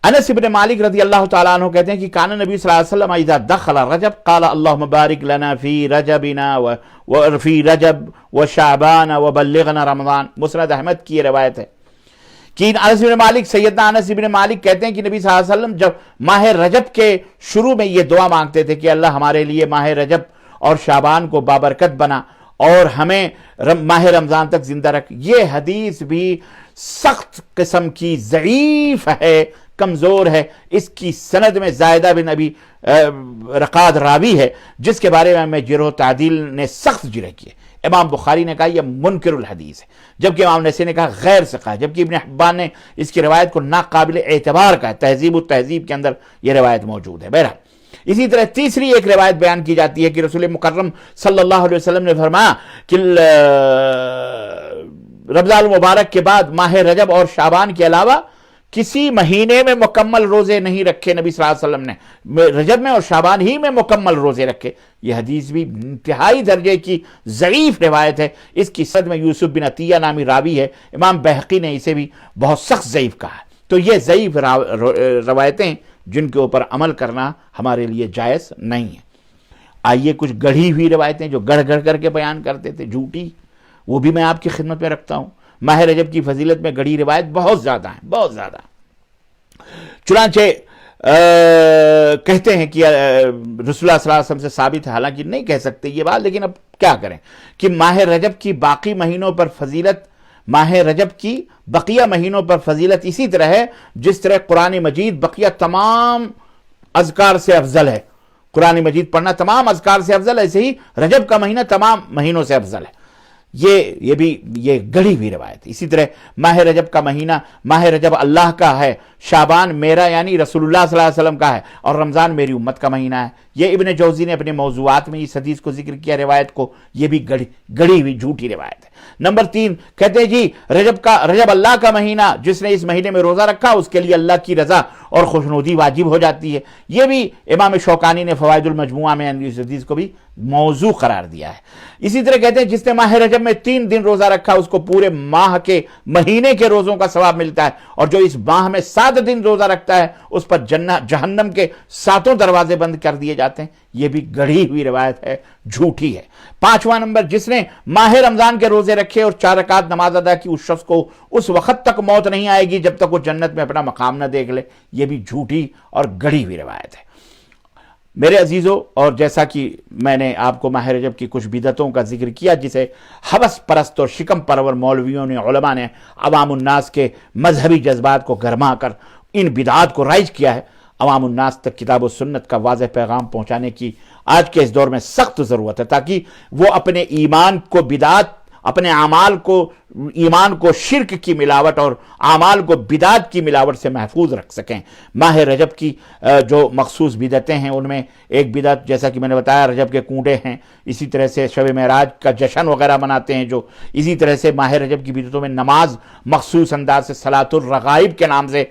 انس بن مالک رضی اللہ تعالیٰ عنہ کہتے ہیں کہ کان نبی صلی اللہ علیہ وسلم اذا دخل رجب قال اللهم بارک لنا فی رجبنا وفی رجب وشعبان وبلغنا رمضان۔ مسند احمد کی یہ روایت ہے کہ انس بن مالک، سیدنا انس بن مالک کہتے ہیں کہ نبی صلی اللہ علیہ وسلم جب ماہ رجب کے شروع میں یہ دعا مانگتے تھے کہ اللہ ہمارے لیے ماہ رجب اور شعبان کو بابرکت بنا اور ہمیں ماہ رمضان تک زندہ رکھ۔ یہ حدیث بھی سخت قسم کی ضعیف ہے، کمزور ہے، اس کی سند میں زائدہ بن ابی رقاد راوی ہے جس کے بارے میں جرح و تعدیل نے سخت جرح کی ہے۔ امام بخاری نے کہا یہ منکر الحدیث ہے، جبکہ امام نسائی نے کہا غیر ثقہ ہے، جبکہ ابن حبان نے اس کی روایت کو ناقابل اعتبار کہا ہے، تہذیب التہذیب کے اندر یہ روایت موجود ہے۔ بہرحال اسی طرح تیسری ایک روایت بیان کی جاتی ہے کہ رسول مکرم صلی اللہ علیہ وسلم نے فرمایا کہ رمضان المبارک کے بعد ماہ رجب اور شعبان کے علاوہ کسی مہینے میں مکمل روزے نہیں رکھے نبی صلی اللہ علیہ وسلم نے، رجب میں اور شعبان ہی میں مکمل روزے رکھے۔ یہ حدیث بھی انتہائی درجے کی ضعیف روایت ہے، اس کی سند میں یوسف بن عطیہ نامی راوی ہے، امام بیہقی نے اسے بھی بہت سخت ضعیف کہا ہے۔ تو یہ ضعیف روایتیں جن کے اوپر عمل کرنا ہمارے لیے جائز نہیں ہے۔ آئیے کچھ گڑھی ہوئی روایتیں جو گڑھ گڑھ کر کے بیان کرتے تھے، جھوٹی، وہ بھی میں آپ کی خدمت میں رکھتا ہوں۔ ماہ رجب کی فضیلت میں گڑھی روایت بہت زیادہ ہیں، بہت زیادہ۔ چنانچہ کہتے ہیں کہ رسول اللہ صلی اللہ علیہ وسلم سے ثابت ہے، حالانکہ نہیں کہہ سکتے یہ بات، لیکن اب کیا کریں کہ ماہ رجب کی باقی مہینوں پر فضیلت، ماہ رجب کی بقیہ مہینوں پر فضیلت اسی طرح ہے جس طرح قرآن مجید بقیہ تمام اذکار سے افضل ہے۔ قرآن مجید پڑھنا تمام اذکار سے افضل ہے، ایسے ہی رجب کا مہینہ تمام مہینوں سے افضل ہے۔ یہ بھی یہ گڑھی ہوئی روایت۔ اسی طرح ماہ رجب کا مہینہ، ماہ رجب اللہ کا ہے، شعبان میرا یعنی رسول اللہ صلی اللہ علیہ وسلم کا ہے، اور رمضان میری امت کا مہینہ ہے۔ یہ ابن جوزی نے اپنے موضوعات میں اس حدیث کو ذکر کیا روایت کو، یہ بھی گڑھی ہوئی جھوٹی روایت ہے۔ نمبر 3 کہتے ہیں جی رجب اللہ کا مہینہ، جس نے اس مہینے میں روزہ رکھا اس کے لیے اللہ کی رضا اور خوشنودی واجب ہو جاتی ہے۔ یہ بھی امام شوکانی نے فوائد المجموعہ میں اس حدیث کو بھی موضوع قرار دیا ہے۔ اسی طرح کہتے ہیں جس نے ماہ رجب میں 3 دن روزہ رکھا اس کو پورے ماہ کے مہینے کے روزوں کا ثواب ملتا ہے، اور جو اس ماہ میں 7 دن روزہ رکھتا ہے اس پر جہنم کے 7 دروازے بند کر دیے جاتے ہیں۔ یہ بھی گڑھی ہوئی روایت ہے، جھوٹی ہے۔ 5واں نمبر، جس نے ماہ رمضان کے روزے رکھے اور 4 رکعت نماز ادا کی اس شخص کو اس وقت تک موت نہیں آئے گی جب تک وہ جنت میں اپنا مقام نہ دیکھ لے۔ یہ بھی جھوٹی اور گڑھی ہوئی روایت ہے۔ میرے عزیزو، اور جیسا کہ میں نے آپ کو ماہ رجب کی کچھ بدعتوں کا ذکر کیا جسے حوث پرست اور شکم پرور مولویوں نے، علماء نے عوام الناس کے مذہبی جذبات کو گرما کر ان بدعات کو رائج کیا ہے، عوام الناس تک کتاب و سنت کا واضح پیغام پہنچانے کی آج کے اس دور میں سخت ضرورت ہے، تاکہ وہ اپنے ایمان کو بدعات، اپنے اعمال کو ایمان کو شرک کی ملاوٹ اور اعمال کو بدعت کی ملاوٹ سے محفوظ رکھ سکیں۔ ماہ رجب کی جو مخصوص بدعتیں ہیں ان میں ایک بدعت جیسا کہ میں نے بتایا رجب کے کنڈے ہیں، اسی طرح سے شب معراج کا جشن وغیرہ مناتے ہیں جو، اسی طرح سے ماہ رجب کی بدعتوں میں نماز مخصوص انداز سے صلاۃ الرغائب کے نام سے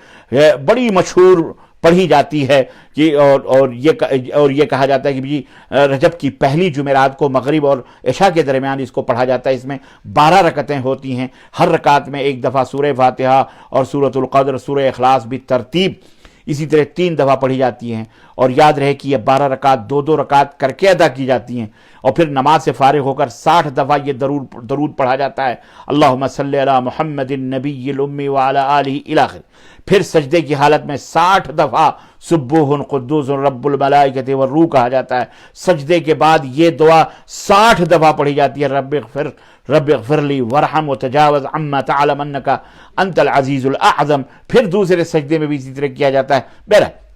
بڑی مشہور پڑھی جاتی ہے کہ اور یہ کہا جاتا ہے کہ جی رجب کی پہلی جمعرات کو مغرب اور عشاء کے درمیان اس کو پڑھا جاتا ہے۔ اس میں 12 رکعتیں ہوتی ہیں، ہر رکعت میں ایک دفعہ سورہ فاتحہ اور سورۃ القدر، سورہ اخلاص بھی ترتیب اسی طرح 3 دفعہ پڑھی جاتی ہیں، اور یاد رہے کہ یہ 12 رکعت 2 رکعت کر کے ادا کی جاتی ہیں، اور پھر نماز سے فارغ ہو کر 60 دفعہ یہ درود پڑھا جاتا ہے، اللہم صلی علی محمد النبی الامی وعلی آلہ الی آخر۔ پھر سجدے کی حالت میں 60 دفعہ سبوح قدوس رب الملائکۃ والروح کہا جاتا ہے۔ سجدے کے بعد یہ دعا 60 دفعہ پڑھی جاتی ہے، رب اغفر لی ورحم وتجاوز عما تعلم انک انت العزیز الاعظم۔ پھر دوسرے سجدے میں بھی اسی طرح کیا جاتا ہے۔ بہرحال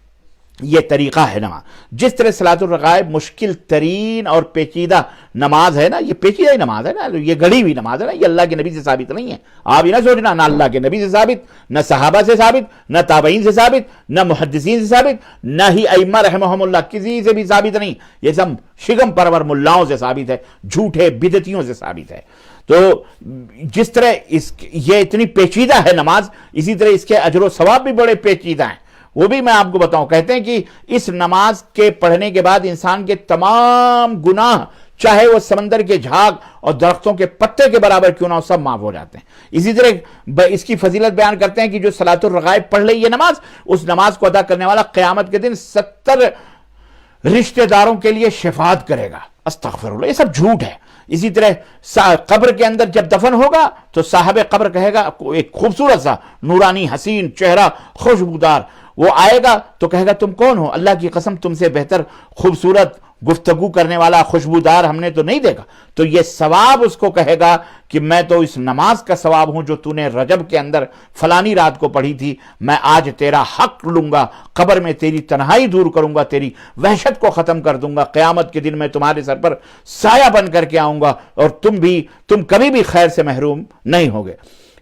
یہ طریقہ ہے نماز۔ جس طرح صلاۃ الرغائب مشکل ترین اور پیچیدہ نماز ہے نا، یہ پیچیدہ ہی نماز ہے نا، یہ گڑھی ہوئی نماز ہے نا، یہ اللہ کے نبی سے ثابت نہیں ہے۔ آپ یہ نہ سوچنا نہ اللہ کے نبی سے ثابت، نہ صحابہ سے ثابت، نہ تابعین سے ثابت، نہ محدثین سے ثابت، نہ ہی ائمہ رحمہم اللہ کسی سے بھی ثابت نہیں، یہ سب شگم پرور ملاؤں سے ثابت ہے، جھوٹے بدعتیوں سے ثابت ہے۔ تو جس طرح یہ اتنی پیچیدہ ہے نماز، اسی طرح اس کے اجر و ثواب بھی بڑے پیچیدہ ہیں، وہ بھی میں آپ کو بتاؤں۔ کہتے ہیں کہ اس نماز کے پڑھنے کے بعد انسان کے تمام گناہ، چاہے وہ سمندر کے جھاگ اور درختوں کے پتے کے برابر کیوں نہ ہو، سب معاف ہو جاتے ہیں۔ اسی طرح اس کی فضیلت بیان کرتے ہیں کہ جو صلاۃ الرغائب پڑھ لے یہ نماز، اس نماز کو ادا کرنے والا قیامت کے دن 70 رشتہ داروں کے لیے شفاعت کرے گا۔ استغفر اللہ، یہ سب جھوٹ ہے۔ اسی طرح قبر کے اندر جب دفن ہوگا تو صاحب قبر کہے گا، ایک خوبصورت سا نورانی حسین چہرہ خوشبودار وہ آئے گا تو کہے گا تم کون ہو؟ اللہ کی قسم تم سے بہتر خوبصورت گفتگو کرنے والا خوشبودار ہم نے تو نہیں دیکھا۔ تو یہ ثواب اس کو کہے گا کہ میں تو اس نماز کا ثواب ہوں جو تو نے رجب کے اندر فلانی رات کو پڑھی تھی، میں آج تیرا حق لوں گا، قبر میں تیری تنہائی دور کروں گا، تیری وحشت کو ختم کر دوں گا، قیامت کے دن میں تمہارے سر پر سایہ بن کر کے آؤں گا، اور تم کبھی بھی خیر سے محروم نہیں ہوگے۔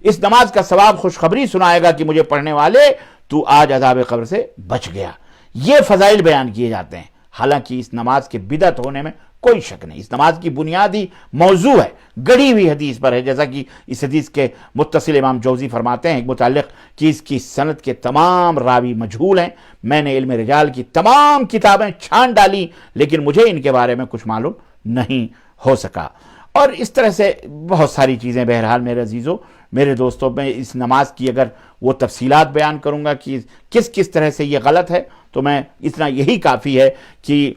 اس نماز کا ثواب خوشخبری سنائے گا کہ مجھے پڑھنے والے تو آج عذاب قبر سے بچ گیا۔ یہ فضائل بیان کیے جاتے ہیں۔ حالانکہ اس نماز کے بدعت ہونے میں کوئی شک نہیں، اس نماز کی بنیادی موضوع ہے، گڑھی ہوئی حدیث پر ہے، جیسا کہ اس حدیث کے متصل امام جوزی فرماتے ہیں متعلق کہ اس کی سند کے تمام راوی مجہول ہیں۔ میں نے علم رجال کی تمام کتابیں چھان ڈالی لیکن مجھے ان کے بارے میں کچھ معلوم نہیں ہو سکا۔ اور اس طرح سے بہت ساری چیزیں، بہرحال میرے عزیزوں، میرے دوستوں، میں اس نماز کی اگر وہ تفصیلات بیان کروں گا کہ کس طرح سے یہ غلط ہے تو میں اتنا یہی کافی ہے کہ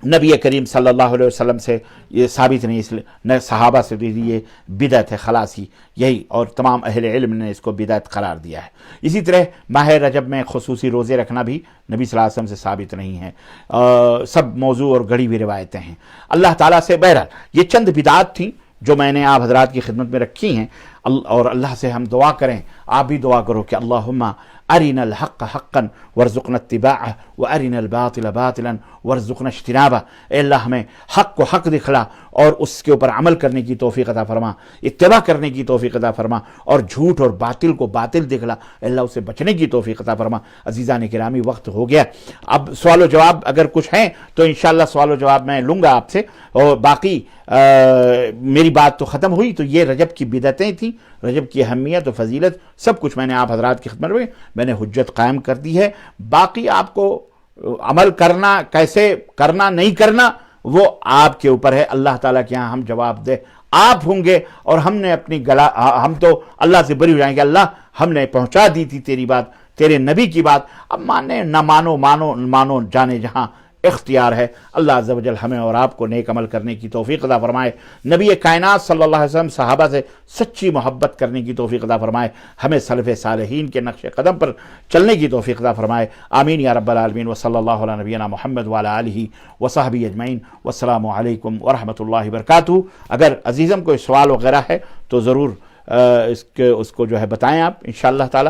نبی کریم صلی اللہ علیہ وسلم سے یہ ثابت نہیں، اس لیے نہ صحابہ سے یہ بدعت ہے، خلاصی یہی، اور تمام اہل علم نے اس کو بدعت قرار دیا ہے۔ اسی طرح ماہ رجب میں خصوصی روزے رکھنا بھی نبی صلی اللہ علیہ وسلم سے ثابت نہیں ہے، سب موضوع اور گڑھی ہوئی روایتیں ہیں۔ اللہ تعالیٰ سے بہرحال یہ چند بدعات تھیں جو میں نے آپ حضرات کی خدمت میں رکھی ہیں، اور اللہ سے ہم دعا کریں، آپ بھی دعا کرو کہ اللہم ارنا الحق حقا وارزقنا اتباعه وارنا الباطل باطلا وارزقنا اجتنابه۔ اے اللہ ہمیں حق کو حق دکھلا اور اس کے اوپر عمل کرنے کی توفیق عطا فرما، اتباع کرنے کی توفیق عطا فرما، اور جھوٹ اور باطل کو باطل دکھلا، اے اللہ اسے بچنے کی توفیق عطا فرما۔ عزیزان گرامی، وقت ہو گیا، اب سوال و جواب اگر کچھ ہیں تو انشاءاللہ سوال و جواب میں لوں گا آپ سے، اور باقی میری بات تو ختم ہوئی۔ تو یہ رجب کی بدعتیں تھیں، رجب کی اہمیت و فضیلت سب کچھ میں نے آپ حضرات کی خدمت میں نے حجت قائم کر دی ہے۔ باقی آپ کو عمل کرنا، کیسے کرنا نہیں کرنا، وہ آپ کے اوپر ہے۔ اللہ تعالیٰ کے ہاں ہم جواب دہ آپ ہوں گے، اور ہم تو اللہ سے بری ہو جائیں گے، اللہ ہم نے پہنچا دی تھی تیری بات، تیرے نبی کی بات، اب مانے نہ مانو جانے جہاں اختیار ہے۔ اللہ عز و جل ہمیں اور آپ کو نیک عمل کرنے کی توفیق عطا فرمائے، نبی کائنات صلی اللہ علیہ وسلم صحابہ سے سچی محبت کرنے کی توفیق عطا فرمائے، ہمیں سلف صالحین کے نقش قدم پر چلنے کی توفیق عطا فرمائے، آمین یا رب العالمین۔ وصلی اللہ علی نبینا محمد وعلی آلہ وصحبہ اجمعین، والسلام علیکم ورحمۃ اللہ وبرکاتہ۔ اگر عزیزم کوئی سوال وغیرہ ہے تو ضرور اس کو جو ہے بتائیں آپ انشاءاللہ تعالی۔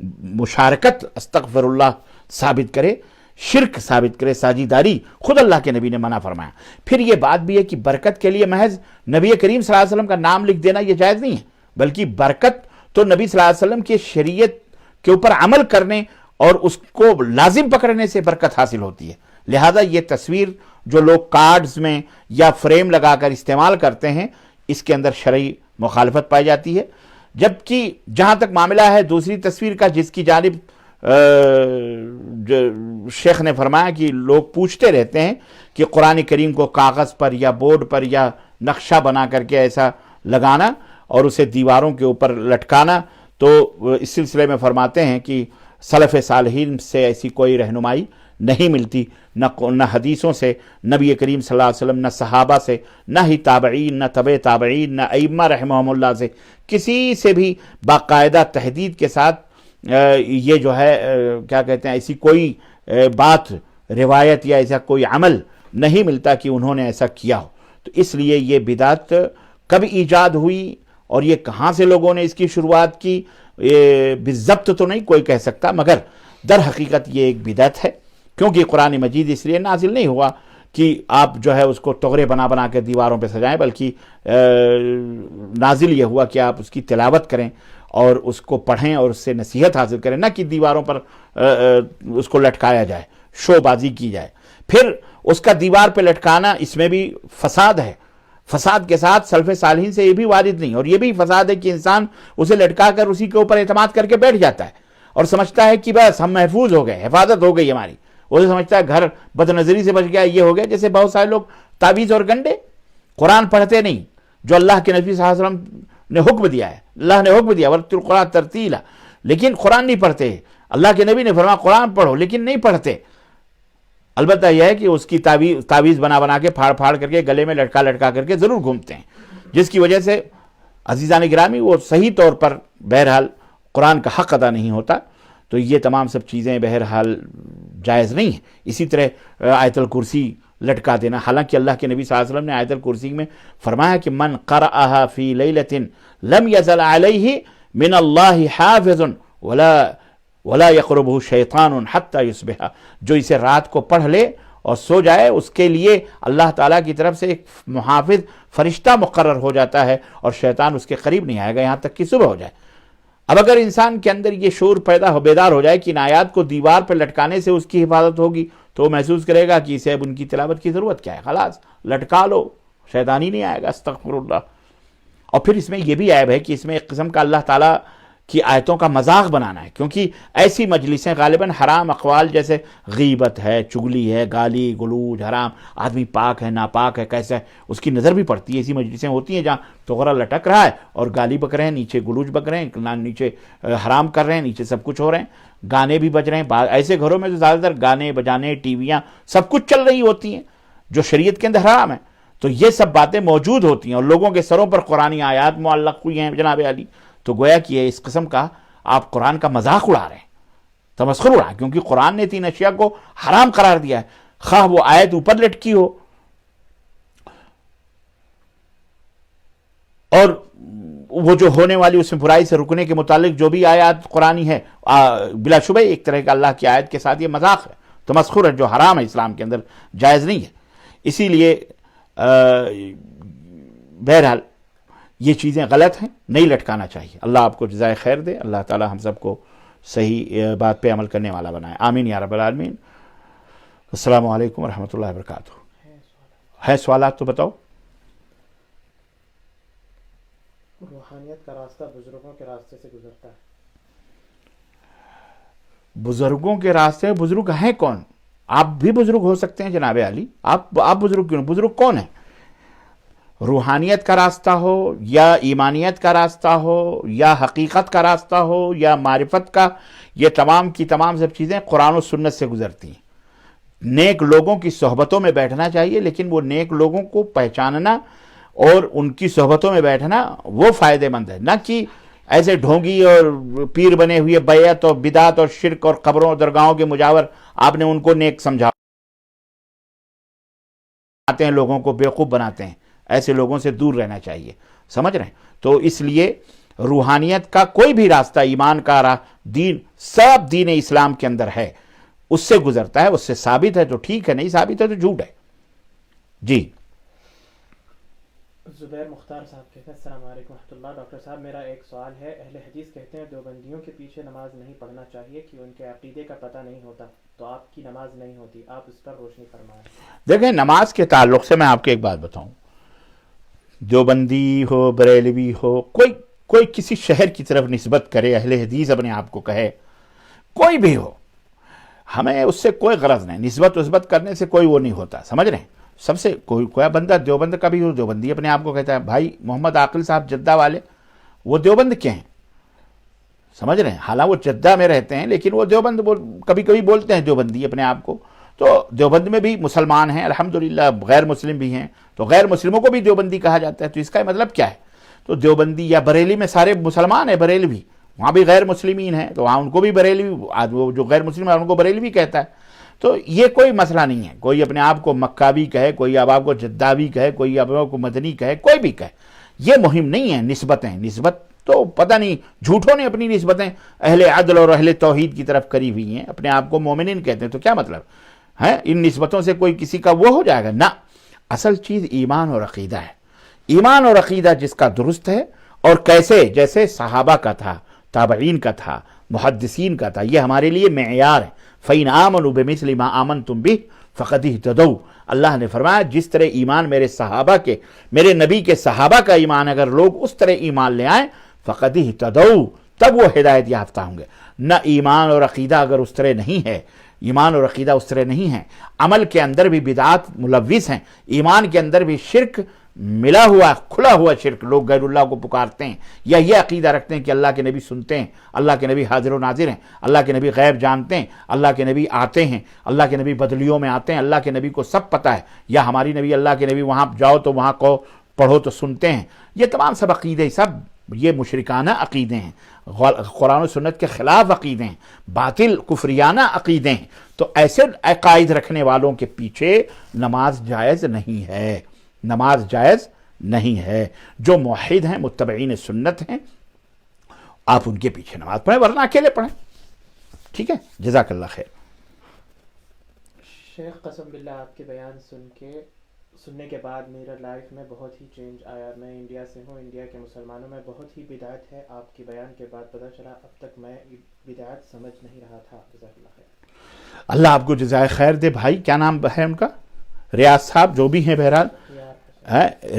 مشارکت استغفر اللہ ثابت کرے، شرک ثابت کرے، ساجیداری خود اللہ کے نبی نے منع فرمایا۔ پھر یہ بات بھی ہے کہ برکت کے لیے محض نبی کریم صلی اللہ علیہ وسلم کا نام لکھ دینا یہ جائز نہیں ہے، بلکہ برکت تو نبی صلی اللہ علیہ وسلم کی شریعت کے اوپر عمل کرنے اور اس کو لازم پکڑنے سے برکت حاصل ہوتی ہے۔ لہذا یہ تصویر جو لوگ کارڈز میں یا فریم لگا کر استعمال کرتے ہیں، اس کے اندر شرعی مخالفت پائی جاتی ہے۔ جبکہ جہاں تک معاملہ ہے دوسری تصویر کا، جس کی جانب شیخ نے فرمایا کہ لوگ پوچھتے رہتے ہیں کہ قرآن کریم کو کاغذ پر یا بورڈ پر یا نقشہ بنا کر کے ایسا لگانا اور اسے دیواروں کے اوپر لٹکانا، تو اس سلسلے میں فرماتے ہیں کہ سلف صالحین سے ایسی کوئی رہنمائی نہیں ملتی، نہ حدیثوں سے نبی کریم صلی اللہ علیہ وسلم، نہ صحابہ سے، نہ ہی تابعین، نہ تبع تابعین، نہ ائمہ رحمہم اللہ سے، کسی سے بھی باقاعدہ تحدید کے ساتھ یہ جو ہے کیا کہتے ہیں ایسی کوئی بات روایت یا ایسا کوئی عمل نہیں ملتا کہ انہوں نے ایسا کیا ہو۔ تو اس لیے یہ بدعت کب ایجاد ہوئی اور یہ کہاں سے لوگوں نے اس کی شروعات کی، یہ بالضبط تو نہیں کوئی کہہ سکتا، مگر در حقیقت یہ ایک بدعت ہے، کیونکہ قرآن مجید اس لیے نازل نہیں ہوا کہ آپ جو ہے اس کو تغرے بنا بنا کے دیواروں پہ سجائیں، بلکہ نازل یہ ہوا کہ آپ اس کی تلاوت کریں اور اس کو پڑھیں اور اس سے نصیحت حاصل کریں، نہ کہ دیواروں پر اس کو لٹکایا جائے، شو بازی کی جائے۔ پھر اس کا دیوار پہ لٹکانا، اس میں بھی فساد ہے، فساد کے ساتھ سلف صالحین سے یہ بھی وارد نہیں، اور یہ بھی فساد ہے کہ انسان اسے لٹکا کر اسی کے اوپر اعتماد کر کے بیٹھ جاتا ہے اور سمجھتا ہے کہ بس ہم محفوظ ہو گئے، حفاظت ہو گئی ہماری، اسے سمجھتا ہے گھر بد نظری سے بچ گیا، یہ ہو گیا۔ جیسے بہت سارے لوگ تعویذ اور گنڈے، قرآن پڑھتے نہیں جو اللہ کے نبی صلی اللہ علیہ وسلم نے حکم دیا ہے، اللہ نے حکم دیا ورتل القرآن ترتیلا، لیکن قرآن نہیں پڑھتے۔ اللہ کے نبی نے فرمایا قرآن پڑھو، لیکن نہیں پڑھتے۔ البتہ یہ ہے کہ اس کی تعویذ بنا بنا کے پھاڑ پھاڑ کر کے گلے میں لٹکا لٹکا کر کے ضرور گھومتے ہیں، جس کی وجہ سے عزیزان گرامی وہ صحیح طور پر بہرحال قرآن کا حق ادا نہیں ہوتا۔ تو یہ تمام سب چیزیں بہرحال جائز نہیں ہیں۔ اسی طرح آیت الکرسی لٹکا دینا، حالانکہ اللہ کے نبی صلی اللہ علیہ وسلم نے آیت الکرسی میں فرمایا کہ من قرأها فی لیلۃ لم یزل علیہ من اللہ حافظ ولا یقربہ شیطان حتی یصبح، جو اسے رات کو پڑھ لے اور سو جائے اس کے لیے اللہ تعالیٰ کی طرف سے ایک محافظ فرشتہ مقرر ہو جاتا ہے اور شیطان اس کے قریب نہیں آئے گا یہاں تک کہ صبح ہو جائے۔ اب اگر انسان کے اندر یہ شعور بیدار ہو جائے کہ ان آیات کو دیوار پر لٹکانے سے اس کی حفاظت ہوگی، تو وہ محسوس کرے گا کہ اسے اب ان کی تلاوت کی ضرورت کیا ہے، خلاص لٹکا لو، شیطان ہی نہیں آئے گا، استغفر اللہ۔ اور پھر اس میں یہ بھی عیب ہے کہ اس میں ایک قسم کا اللہ تعالیٰ کی آیتوں کا مذاق بنانا ہے، کیونکہ ایسی مجلسیں غالباً حرام اقوال جیسے غیبت ہے، چگلی ہے، گالی گلوج، حرام، آدمی پاک ہے ناپاک ہے کیسا ہے اس کی نظر بھی پڑتی ہے۔ ایسی مجلسیں ہوتی ہیں جہاں تغرا لٹک رہا ہے اور گالی بک رہے ہیں، نیچے گلوج بک رہے ہیں، نیچے حرام کر رہے ہیں، نیچے سب کچھ ہو رہے ہیں، گانے بھی بج رہے ہیں۔ ایسے گھروں میں تو زیادہ تر گانے بجانے، ٹی ویاں سب کچھ چل رہی ہوتی ہیں جو شریعت کے اندر حرام ہے۔ تو یہ سب باتیں موجود ہوتی ہیں اور لوگوں کے سروں پر قرآنی آیات معلق ہوئی ہیں جناب علی، تو گویا کہ یہ اس قسم کا آپ قرآن کا مذاق اڑا رہے ہیں، تمسخر اڑا رہے ہیں، کیونکہ قرآن نے 3 اشیاء کو حرام قرار دیا ہے، خواہ وہ آیت اوپر لٹکی ہو اور وہ جو ہونے والی اس میں برائی سے رکنے کے متعلق جو بھی آیات قرآنی ہے، بلا شبہ ایک طرح کا اللہ کی آیت کے ساتھ یہ مذاق ہے، تمسخر ہے جو حرام ہے، اسلام کے اندر جائز نہیں ہے۔ اسی لیے بہرحال یہ چیزیں غلط ہیں، نہیں لٹکانا چاہیے۔ اللہ آپ کو جزائے خیر دے، اللہ تعالی ہم سب کو صحیح بات پہ عمل کرنے والا بنائے، آمین یا رب العالمین۔ السلام علیکم ورحمۃ اللہ وبرکاتہ۔ ہے سوالات تو بتاؤ۔ روحانیت کا راستہ بزرگوں کے راستے سے گزرتا ہے۔ بزرگوں کے راستے، بزرگ ہیں کون؟ آپ بھی بزرگ ہو سکتے ہیں جناب علی، آپ بزرگ کیوں؟ بزرگ کون ہیں؟ روحانیت کا راستہ ہو یا ایمانیت کا راستہ ہو یا حقیقت کا راستہ ہو یا معرفت کا، یہ تمام کی تمام سب چیزیں قرآن و سنت سے گزرتی ہیں۔ نیک لوگوں کی صحبتوں میں بیٹھنا چاہیے، لیکن وہ نیک لوگوں کو پہچاننا اور ان کی صحبتوں میں بیٹھنا وہ فائدہ مند ہے، نہ کہ ایسے ڈھونگی اور پیر بنے ہوئے بیعت اور بدعت اور شرک اور قبروں اور درگاہوں کے مجاور آپ نے ان کو نیک سمجھاتے ہیں، لوگوں کو بیوقوف بناتے ہیں۔ ایسے لوگوں سے دور رہنا چاہیے، سمجھ رہے ہیں؟ تو اس لیے روحانیت کا کوئی بھی راستہ، ایمان کا دین سب دین اسلام کے اندر ہے، اس سے گزرتا ہے، اس سے ثابت ہے تو ٹھیک ہے، نہیں ثابت ہے تو جھوٹ ہے. جی زبیر مختار صاحب کہتے ہیں السلام علیکم ورحمۃ اللہ. ڈاکٹر صاحب میرا ایک سوال ہے. اہل حدیث کہتے ہیں دیوبندیوں کے پیچھے نماز نہیں پڑھنا چاہیے کہ ان کے عقیدے کا پتہ نہیں ہوتا، تو آپ کی نماز نہیں ہوتی. آپ اس پر روشنی فرمائیں. دیکھیں، نماز کے تعلق سے میں آپ کو ایک بات بتاؤں، دیوبندی ہو، بریلوی ہو، کوئی کسی شہر کی طرف نسبت کرے، اہل حدیث اپنے آپ کو کہے، کوئی بھی ہو، ہمیں اس سے کوئی غرض نہیں. نسبت کرنے سے کوئی وہ نہیں ہوتا، سمجھ رہے ہیں. سب سے کوئی بندہ دیوبند کا بھی ہو، دیوبندی اپنے آپ کو کہتا ہے. بھائی محمد عاقل صاحب جدہ والے، وہ دیوبند کے ہیں، سمجھ رہے ہیں. حالانکہ وہ جدہ میں رہتے ہیں لیکن وہ دیوبند کبھی کبھی بولتے ہیں دیوبندی اپنے آپ کو. تو دیوبند میں بھی مسلمان ہیں الحمدللہ، غیر مسلم بھی ہیں، تو غیر مسلموں کو بھی دیوبندی کہا جاتا ہے. تو اس کا مطلب کیا ہے؟ تو دیوبندی یا بریلی میں سارے مسلمان ہیں، بریلوی وہاں بھی غیر مسلمین ہیں تو وہاں ان کو بھی بریلوی، جو غیر مسلم ہیں ان کو بریلوی کہتا ہے. تو یہ کوئی مسئلہ نہیں ہے. کوئی اپنے آپ کو مکہ کہے، کوئی اب آپ کو جدہ بھی کہے، کوئی اب آپ کو مدنی کہے، کوئی بھی کہے، یہ مہم نہیں ہے. نسبت تو پتہ نہیں جھوٹوں نے اپنی نسبتیں اہل عدل اور اہل توحید کی طرف کری ہوئی ہیں. اپنے آپ کو مومنین کہتے ہیں، تو کیا مطلب ہے؟ ان نسبتوں سے کوئی کسی کا وہ ہو جائے گا؟ نہ، اصل چیز ایمان اور عقیدہ ہے. ایمان اور عقیدہ جس کا درست ہے، اور کیسے، جیسے صحابہ کا تھا، تابعین کا تھا، محدثین کا تھا، یہ ہمارے لیے معیار ہے. فَإِنْ آمَنُوا بِمِثْلِ مَا آمَنْتُمْ بِهِ فَقَدْ اهْتَدَوْا. اللہ نے فرمایا جس طرح ایمان میرے صحابہ کے، میرے نبی کے صحابہ کا ایمان، اگر لوگ اس طرح ایمان لے آئیں فَقَدْ اهْتَدَوْا، تب وہ ہدایت یافتہ ہوں گے. نہ ایمان اور عقیدہ اگر اس طرح نہیں ہے، ایمان اور عقیدہ اس طرح نہیں ہے، عمل کے اندر بھی بدعات ملوث ہیں، ایمان کے اندر بھی شرک ملا ہوا، کھلا ہوا شرک، لوگ غیر اللہ کو پکارتے ہیں، یا یہ عقیدہ رکھتے ہیں کہ اللہ کے نبی سنتے ہیں، اللہ کے نبی حاضر و ناظر ہیں، اللہ کے نبی غیب جانتے ہیں، اللہ کے نبی آتے ہیں، اللہ کے نبی بدلیوں میں آتے ہیں، اللہ کے نبی کو سب پتہ ہے، یا ہماری نبی، اللہ کے نبی وہاں جاؤ تو وہاں کو پڑھو تو سنتے ہیں. یہ تمام سب عقیدے، سب یہ مشرکانہ عقیدے ہیں، قرآن و سنت کے خلاف عقیدے ہیں، باطل کفریانہ عقیدے ہیں. تو ایسے عقائد رکھنے والوں کے پیچھے نماز جائز نہیں ہے، نماز جائز نہیں ہے. جو موحد ہیں، متبعین سنت ہیں، آپ ان کے پیچھے نماز پڑھیں، ورنہ اکیلے پڑھیں. ٹھیک ہے، جزاک اللہ خیر. شیخ قسم باللہ آپ کے بیان سننے کے بعد میرا لائف میں بہت ہی چینج آیا. میں انڈیا سے ہوں، انڈیا کے مسلمانوں میں بہت ہی بدعت ہے. آپ کے بیان کے بعد پتہ چلا، اب تک میں بدعت سمجھ نہیں رہا تھا. جزاک اللہ خیر. اللہ آپ کو جزائے خیر دے. بھائی کیا نام ہے ان کا؟ ریاض صاحب، جو بھی ہیں بہرحال،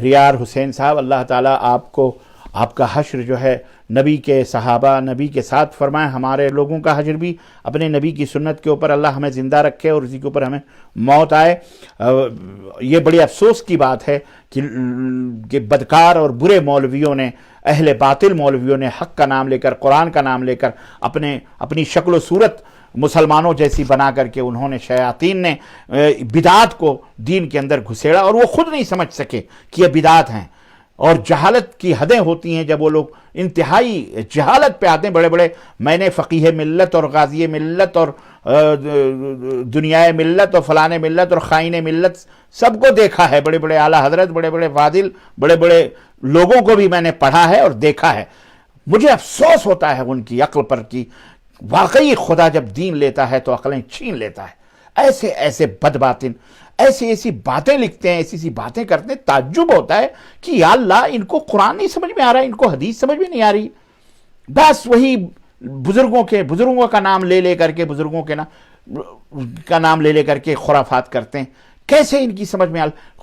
ریار حسین صاحب، اللہ تعالیٰ آپ کو، آپ کا حشر جو ہے نبی کے صحابہ، نبی کے ساتھ فرمائیں. ہمارے لوگوں کا حشر بھی اپنے نبی کی سنت کے اوپر اللہ ہمیں زندہ رکھے اور اسی کے اوپر ہمیں موت آئے. یہ بڑی افسوس کی بات ہے کہ بدکار اور برے مولویوں نے، اہل باطل مولویوں نے حق کا نام لے کر، قرآن کا نام لے کر اپنی شکل و صورت مسلمانوں جیسی بنا کر کے انہوں نے، شیاطین نے بدعات کو دین کے اندر گھسیڑا، اور وہ خود نہیں سمجھ سکے کہ یہ بدعات ہیں. اور جہالت کی حدیں ہوتی ہیں جب وہ لوگ انتہائی جہالت پہ آتے ہیں. بڑے بڑے، میں نے فقیہ ملت اور غازی ملت اور دنیائے ملت اور فلانے ملت اور خائن ملت سب کو دیکھا ہے، بڑے بڑے اعلیٰ حضرت، بڑے بڑے فاضل، بڑے بڑے لوگوں کو بھی میں نے پڑھا ہے اور دیکھا ہے. مجھے افسوس ہوتا ہے ان کی عقل پر کہ واقعی خدا جب دین لیتا ہے تو عقلیں چھین لیتا ہے. ایسے بد باطن ایسی باتیں لکھتے ہیں، ایسی باتیں کرتے ہیں. تعجب ہوتا ہے کہ یا اللہ، ان کو قرآن نہیں سمجھ میں آ رہا ہے، ان کو حدیث سمجھ میں نہیں آ رہی، بس وہی بزرگوں کا نام لے کر کے، بزرگوں کے کا نام لے کر کے خرافات کرتے ہیں. کیسے ان کی سمجھ میں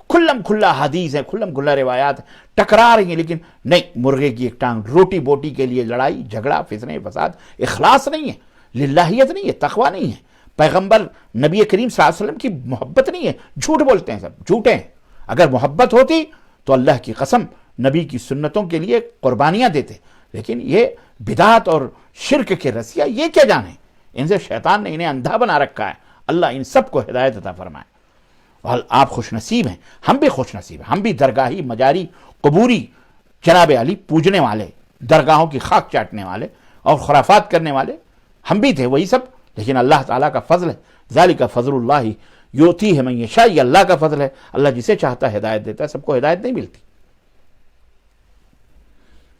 کھلم کھلا حدیث ہے، کھلم کھلا روایات ٹکرا رہی ہیں، لیکن نہیں، مرغے کی ایک ٹانگ، روٹی بوٹی کے لیے لڑائی جھگڑا، فتنے فساد. اخلاص نہیں ہے، للہیت نہیں ہے، تقوی نہیں ہے، پیغمبر نبی کریم صلی اللہ علیہ وسلم کی محبت نہیں ہے. جھوٹ بولتے ہیں، سب جھوٹے ہیں. اگر محبت ہوتی تو اللہ کی قسم نبی کی سنتوں کے لیے قربانیاں دیتے. لیکن یہ بدعت اور شرک کے رسیا، یہ کیا جانے، ان سے شیطان نے انہیں اندھا بنا رکھا ہے. اللہ ان سب کو ہدایت عطا فرمائے. اور آپ خوش نصیب ہیں، ہم بھی خوش نصیب ہیں. ہم بھی درگاہی، مجاری، قبوری، جناب علی پوجنے والے، درگاہوں کی خاک چاٹنے والے اور خرافات کرنے والے ہم بھی تھے، وہی سب. لیکن اللہ تعالیٰ کا فضل ہے، ذالک فضل اللہ یؤتیہ من یشاء، یہ اللہ کا فضل ہے. اللہ جسے چاہتا ہے ہدایت دیتا ہے، سب کو ہدایت نہیں ملتی.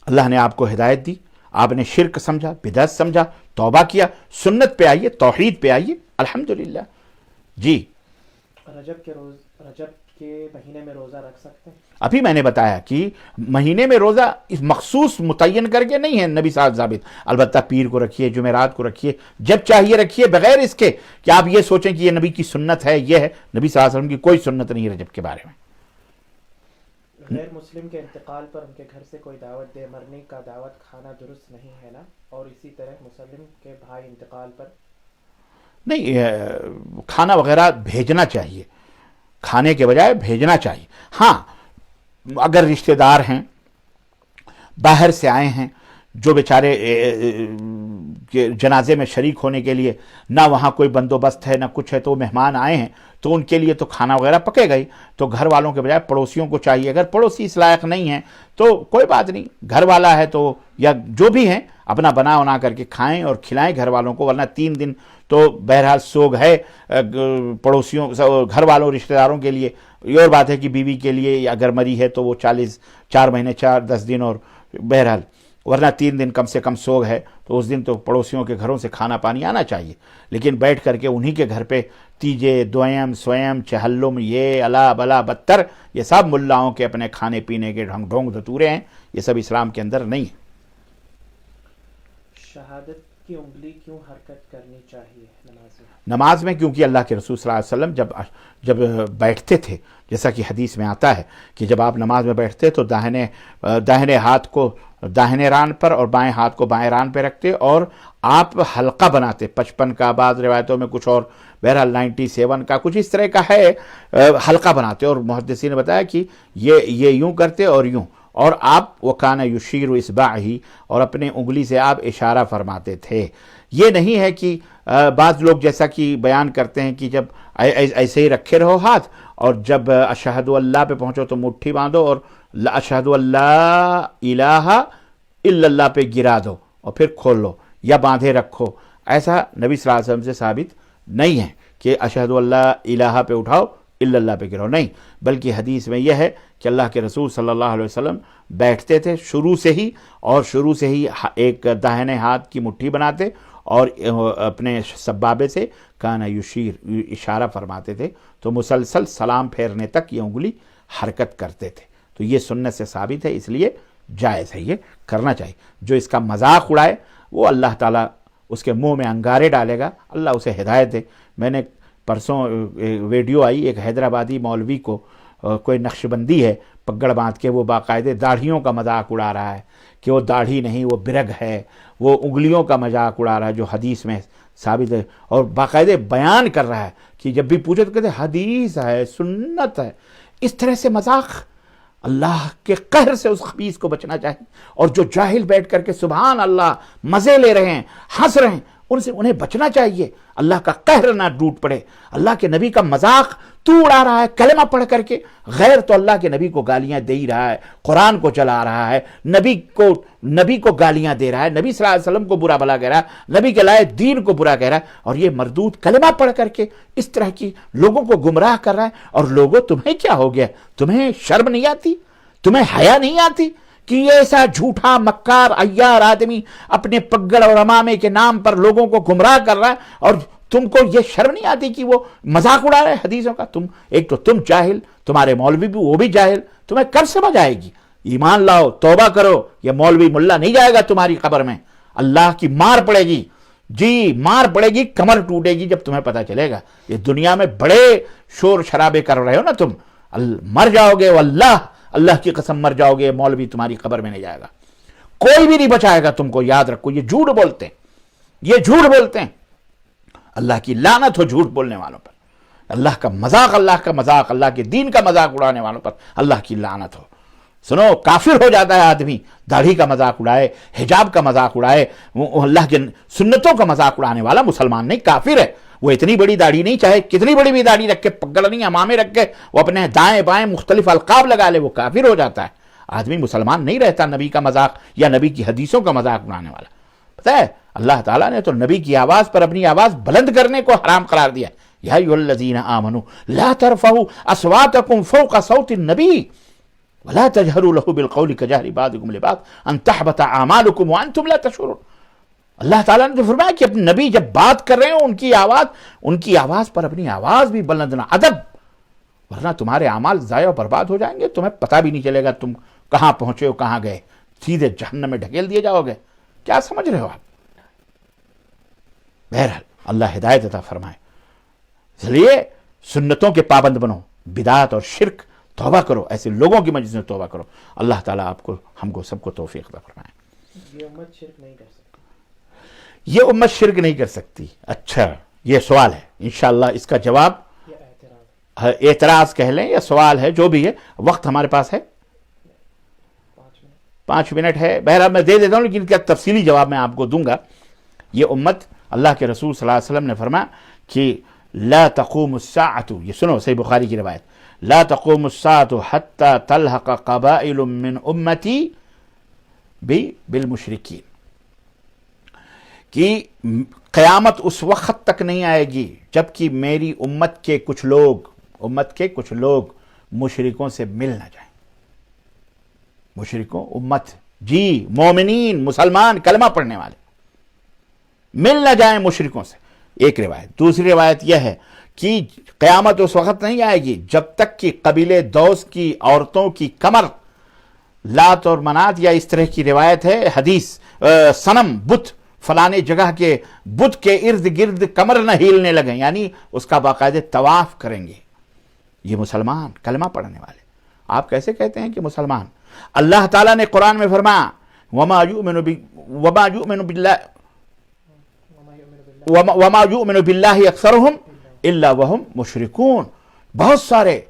اللہ نے آپ کو ہدایت دی، آپ نے شرک سمجھا، بدعت سمجھا، توبہ کیا، سنت پہ آئیے، توحید پہ آئیے، الحمدللہ۔ جی رجب کے مہینے میں روزہ رکھ سکتے ہیں؟ ابھی میں نے بتایا کہ مہینے میں روزہ اس مخصوص متعین کر کے نہیں ہے نبی صاحب ثابت، البتہ پیر کو رکھیے، جمعرات کو رکھیے، جب چاہیے رکھیے، بغیر اس کے کہ آپ یہ سوچیں کہ یہ نبی کی سنت ہے، یہ ہے۔ نبی صلی اللہ علیہ وسلم کی کوئی سنت نہیں ہے رجب کے بارے میں۔ غیر مسلم کے انتقال پر ان کے گھر سے کوئی دعوت دے مرنے کا دعوت کھانا درست نہیں ہے نا؟ اور اسی طرح مسلم کے بھائی انتقال پر نہیں، کھانا وغیرہ بھیجنا چاہیے، کھانے کے بجائے بھیجنا چاہیے۔ ہاں اگر رشتہ دار ہیں، باہر سے آئے ہیں، جو بیچارے جنازے میں شریک ہونے کے لیے نہ وہاں کوئی بندوبست ہے نہ کچھ ہے، تو مہمان آئے ہیں تو ان کے لیے تو کھانا وغیرہ پکے گا ہی، تو گھر والوں کے بجائے پڑوسیوں کو چاہیے۔ اگر پڑوسی اس لائق نہیں ہیں تو کوئی بات نہیں، گھر والا ہے تو یا جو بھی ہیں اپنا بنا کر کے کھائیں اور کھلائیں گھر والوں کو، ورنہ 3 دن تو بہرحال سوگ ہے پڑوسیوں گھر والوں رشتہ داروں کے لیے۔ یہ اور بات ہے کہ بیوی کے لیے اگر مری ہے تو وہ 4 مہینے 10 دن، اور بہرحال ورنہ 3 دن کم سے کم سوگ ہے، تو اس دن تو پڑوسیوں کے گھروں سے کھانا پانی آنا چاہیے۔ لیکن بیٹھ کر کے انہی کے گھر پہ تیجے دویم سویم چہلم یہ الا بلا بدتر، یہ سب ملاؤں کے اپنے کھانے پینے کے ڈھونگ دھتورے ہیں، یہ سب اسلام کے اندر نہیں ہے۔ شہادت کی انگلی کیوں حرکت کرنی چاہیے نماز میں؟ کیونکہ اللہ کے رسول صلی اللہ علیہ وسلم جب بیٹھتے تھے، جیسا کہ حدیث میں آتا ہے کہ جب آپ نماز میں بیٹھتے تو داہنے ہاتھ کو داہنے ران پر اور بائیں ہاتھ کو بائیں ران پہ رکھتے، اور آپ حلقہ بناتے 55 کا، بعض روایتوں میں کچھ اور، بہرحال 97 کا کچھ اس طرح کا ہے، حلقہ بناتے، اور محدثین نے بتایا کہ یہ یوں کرتے اور یوں، اور آپ وکان یشیر اصبعہ، اور اپنے انگلی سے آپ اشارہ فرماتے تھے۔ یہ نہیں ہے کہ بعض لوگ جیسا کہ بیان کرتے ہیں کہ جب ایسے ہی رکھے رہو ہاتھ، اور جب اشہد اللہ پہ پہنچو تو مٹھی باندھو اور اشہد اللہ الہ الا اللہ پہ گرا دو اور پھر کھول لو یا باندھے رکھو۔ ایسا نبی صلی اللہ علیہ وسلم سے ثابت نہیں ہے کہ اشہد اللہ الہ پہ اٹھاؤ الا اللہ پہ گراؤ، نہیں، بلکہ حدیث میں یہ ہے کہ اللہ کے رسول صلی اللہ علیہ وسلم بیٹھتے تھے شروع سے ہی ایک داہنے ہاتھ کی مٹھی بناتے اور اپنے سبابے سے کانا یشیر اشارہ فرماتے تھے، تو مسلسل سلام پھیرنے تک یہ انگلی حرکت کرتے تھے۔ تو یہ سنت سے ثابت ہے، اس لیے جائز ہے، یہ کرنا چاہیے۔ جو اس کا مذاق اڑائے وہ اللہ تعالیٰ اس کے منہ میں انگارے ڈالے گا، اللہ اسے ہدایت دے۔ میں نے پرسوں ویڈیو آئی، ایک حیدرآبادی مولوی کو کوئی نقش بندی ہے، پگڑ باندھ کے وہ باقاعدے داڑھیوں کا مذاق اڑا رہا ہے کہ وہ داڑھی نہیں وہ برگ ہے، وہ انگلیوں کا مذاق اڑا رہا ہے جو حدیث میں ثابت ہے، اور باقاعدے بیان کر رہا ہے کہ جب بھی پوچھے تو کہتے حدیث ہے، سنت ہے۔ اس طرح سے مذاق، اللہ کے قہر سے اس خبیث کو بچنا چاہیے۔ اور جو جاہل بیٹھ کر کے سبحان اللہ مزے لے رہے ہیں، ہنس رہے ہیں، انہیں بچنا چاہیے، اللہ کا قہر نہ ٹوٹ پڑے۔ اللہ کے نبی کا مذاق تو اڑا رہا ہے کلمہ پڑھ کر کے، غیر تو اللہ کے نبی کو گالیاں دے ہی رہا ہے، قرآن کو چلا رہا ہے، نبی کو گالیاں دے رہا ہے، نبی صلی اللہ علیہ وسلم کو برا بھلا کہہ رہا ہے، نبی کے لائے دین کو برا کہہ رہا ہے، اور یہ مردود کلمہ پڑھ کر کے اس طرح کی لوگوں کو گمراہ کر رہا ہے۔ اور لوگوں تمہیں کیا ہو گیا؟ تمہیں شرم نہیں آتی؟ تمہیں حیا نہیں آتی کہ یہ ایسا جھوٹا مکار عیار آدمی اپنے پگڑ اور امامے کے نام پر لوگوں کو گمراہ کر رہا ہے، اور تم کو یہ شرم نہیں آتی کہ وہ مذاق اڑا رہے حدیثوں کا؟ ایک تو تم جاہل، تمہارے مولوی بھی وہ بھی جاہل، تمہیں کب سمجھ آئے گی؟ ایمان لاؤ، توبہ کرو، یہ مولوی ملا نہیں جائے گا تمہاری قبر میں، اللہ کی مار پڑے گی، جی مار پڑے گی، کمر ٹوٹے گی جب تمہیں پتہ چلے گا۔ یہ دنیا میں بڑے شور شرابے کر رہے ہو نا تم، مر جاؤ گے، واللہ اللہ کی قسم مر جاؤ گے، مولوی تمہاری قبر میں نہیں جائے گا، کوئی بھی نہیں بچائے گا تم کو، یاد رکھو۔ یہ جھوٹ بولتے ہیں، یہ جھوٹ بولتے ہیں، اللہ کی لعنت ہو جھوٹ بولنے والوں پر، اللہ کا مذاق، اللہ کے دین کا مذاق اڑانے والوں پر اللہ کی لعنت ہو۔ سنو، کافر ہو جاتا ہے آدمی داڑھی کا مذاق اڑائے، حجاب کا مذاق اڑائے، اللہ کے سنتوں کا مذاق اڑانے والا مسلمان نہیں، کافر ہے۔ وہ اتنی بڑی داڑھی نہیں، چاہے کتنی بڑی بھی داڑھی رکھ کے، پگڑ نہیں، امامے رکھ کے، وہ اپنے دائیں بائیں مختلف القاب لگا لے، وہ کافر ہو جاتا ہے۔ آدمی مسلمان نہیں رہتا نبی کا مذاق یا نبی کی حدیثوں کا مذاق اڑانے والا۔ پتہ ہے اللہ تعالیٰ نے تو نبی کی آواز پر اپنی آواز بلند کرنے کو حرام قرار دیا۔ یا ایھا الذین آمنوا لا ترفعوا اصواتکم فوق صوت النبی، ولا تجهروا له بالقول كجهر بعضكم لبعض ان تحبط اعمالكم وانتم لا تشعرون. اللہ تعالیٰ نے تو فرمایا کہ اپنے نبی جب بات کر رہے ہوں ان کی آواز پر اپنی آواز بھی بلند نہ ادب، ورنہ تمہارے اعمال ضائع و برباد ہو جائیں گے، تمہیں پتہ بھی نہیں چلے گا تم کہاں پہنچے ہو، کہاں گئے، سیدھے جہنم میں ڈھکیل دیے جاؤ گے. کیا سمجھ رہے ہو آپ؟ بہرحال اللہ ہدایت عطا فرمائے. اس لیے سنتوں کے پابند بنو، بدعت اور شرک توبہ کرو، ایسے لوگوں کی مجلس میں توبہ کرو. اللہ تعالیٰ آپ کو ہم کو سب کو توفیق عطا فرمائے. یہ امت شرک نہیں کر سکتی. یہ امت شرک نہیں کر سکتی. اچھا یہ سوال ہے، انشاءاللہ اس کا جواب اعتراض کہہ لیں یا سوال ہے، جو بھی ہے. وقت ہمارے پاس ہے 5 منٹ ہے. بہرحال میں دے دیتا ہوں، لیکن ان کا تفصیلی جواب میں آپ کو دوں گا. یہ امت، اللہ کے رسول صلی اللہ علیہ وسلم نے فرمایا کہ لا تقوم الساعة، یہ سنو صحیح بخاری کی روایت، لا تقوم الساعة حتى تلحق قبائل من امتی بالمشرکین، کہ قیامت اس وقت تک نہیں آئے گی جب کہ میری امت کے کچھ لوگ مشرکوں سے مل نہ جائیں. مشرکوں امت جی مومنین مسلمان کلمہ پڑھنے والے مل نہ جائیں مشرکوں سے، ایک روایت. دوسری روایت یہ ہے کہ قیامت اس وقت نہیں آئے گی جب تک کہ قبیلے دوس کی عورتوں کی کمر لات اور منات، یا اس طرح کی روایت ہے حدیث، صنم بت فلانے جگہ کے بت کے ارد گرد کمر نہ ہیلنے لگیں، یعنی اس کا باقاعدہ طواف کریں گے. یہ مسلمان کلمہ پڑھنے والے. آپ کیسے کہتے ہیں کہ مسلمان؟ اللہ تعالیٰ نے قرآن میں فرمایا وما یؤمن باللہ اکثرہم الا وہم مشرکون. بہت سارے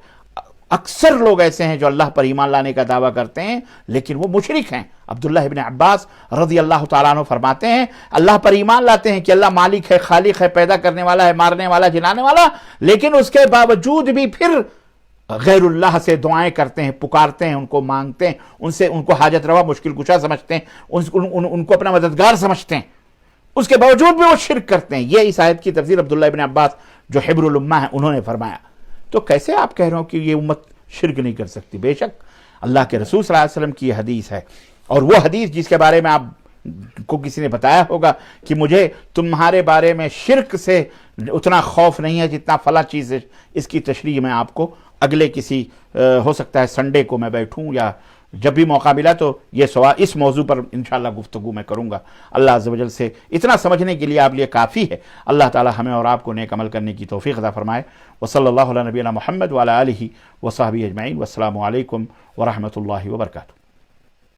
اکثر لوگ ایسے ہیں جو اللہ پر ایمان لانے کا دعویٰ کرتے ہیں لیکن وہ مشرک ہیں. عبداللہ ابن عباس رضی اللہ تعالیٰ عنہ فرماتے ہیں اللہ پر ایمان لاتے ہیں کہ اللہ مالک ہے، خالق ہے، پیدا کرنے والا ہے، مارنے والا، جلانے والا، لیکن اس کے باوجود بھی پھر غیر اللہ سے دعائیں کرتے ہیں، پکارتے ہیں، ان کو مانگتے ہیں، ان کو حاجت روا مشکل کشا سمجھتے ہیں، ان کو اپنا مددگار سمجھتے ہیں، اس کے باوجود بھی وہ شرک کرتے ہیں. یہ اس آیت کی تفسیر عبداللہ ابن عباس جو حبر الامہ ہیں انہوں نے فرمایا. تو کیسے آپ کہہ رہے ہو کہ یہ امت شرک نہیں کر سکتی؟ بے شک اللہ کے رسول صلی اللہ علیہ وسلم کی یہ حدیث ہے، اور وہ حدیث جس کے بارے میں آپ کو کسی نے بتایا ہوگا کہ مجھے تمہارے بارے میں شرک سے اتنا خوف نہیں ہے جتنا فلاں چیز ہے، اس کی تشریح میں آپ کو اگلے کسی ہو سکتا ہے سنڈے کو میں بیٹھوں یا جب بھی موقع ملا تو یہ سوال اس موضوع پر انشاءاللہ گفتگو میں کروں گا. اللہ عز و جل سے اتنا سمجھنے کے لیے آپ لیے کافی ہے. اللہ تعالی ہمیں اور آپ کو نیک عمل کرنے کی توفیق عطا فرمائے. وصلی اللہ علی نبینا محمد وعلی آلہ وصحبہ اجمعین. والسلام علیکم ورحمۃ اللہ وبرکاتہ.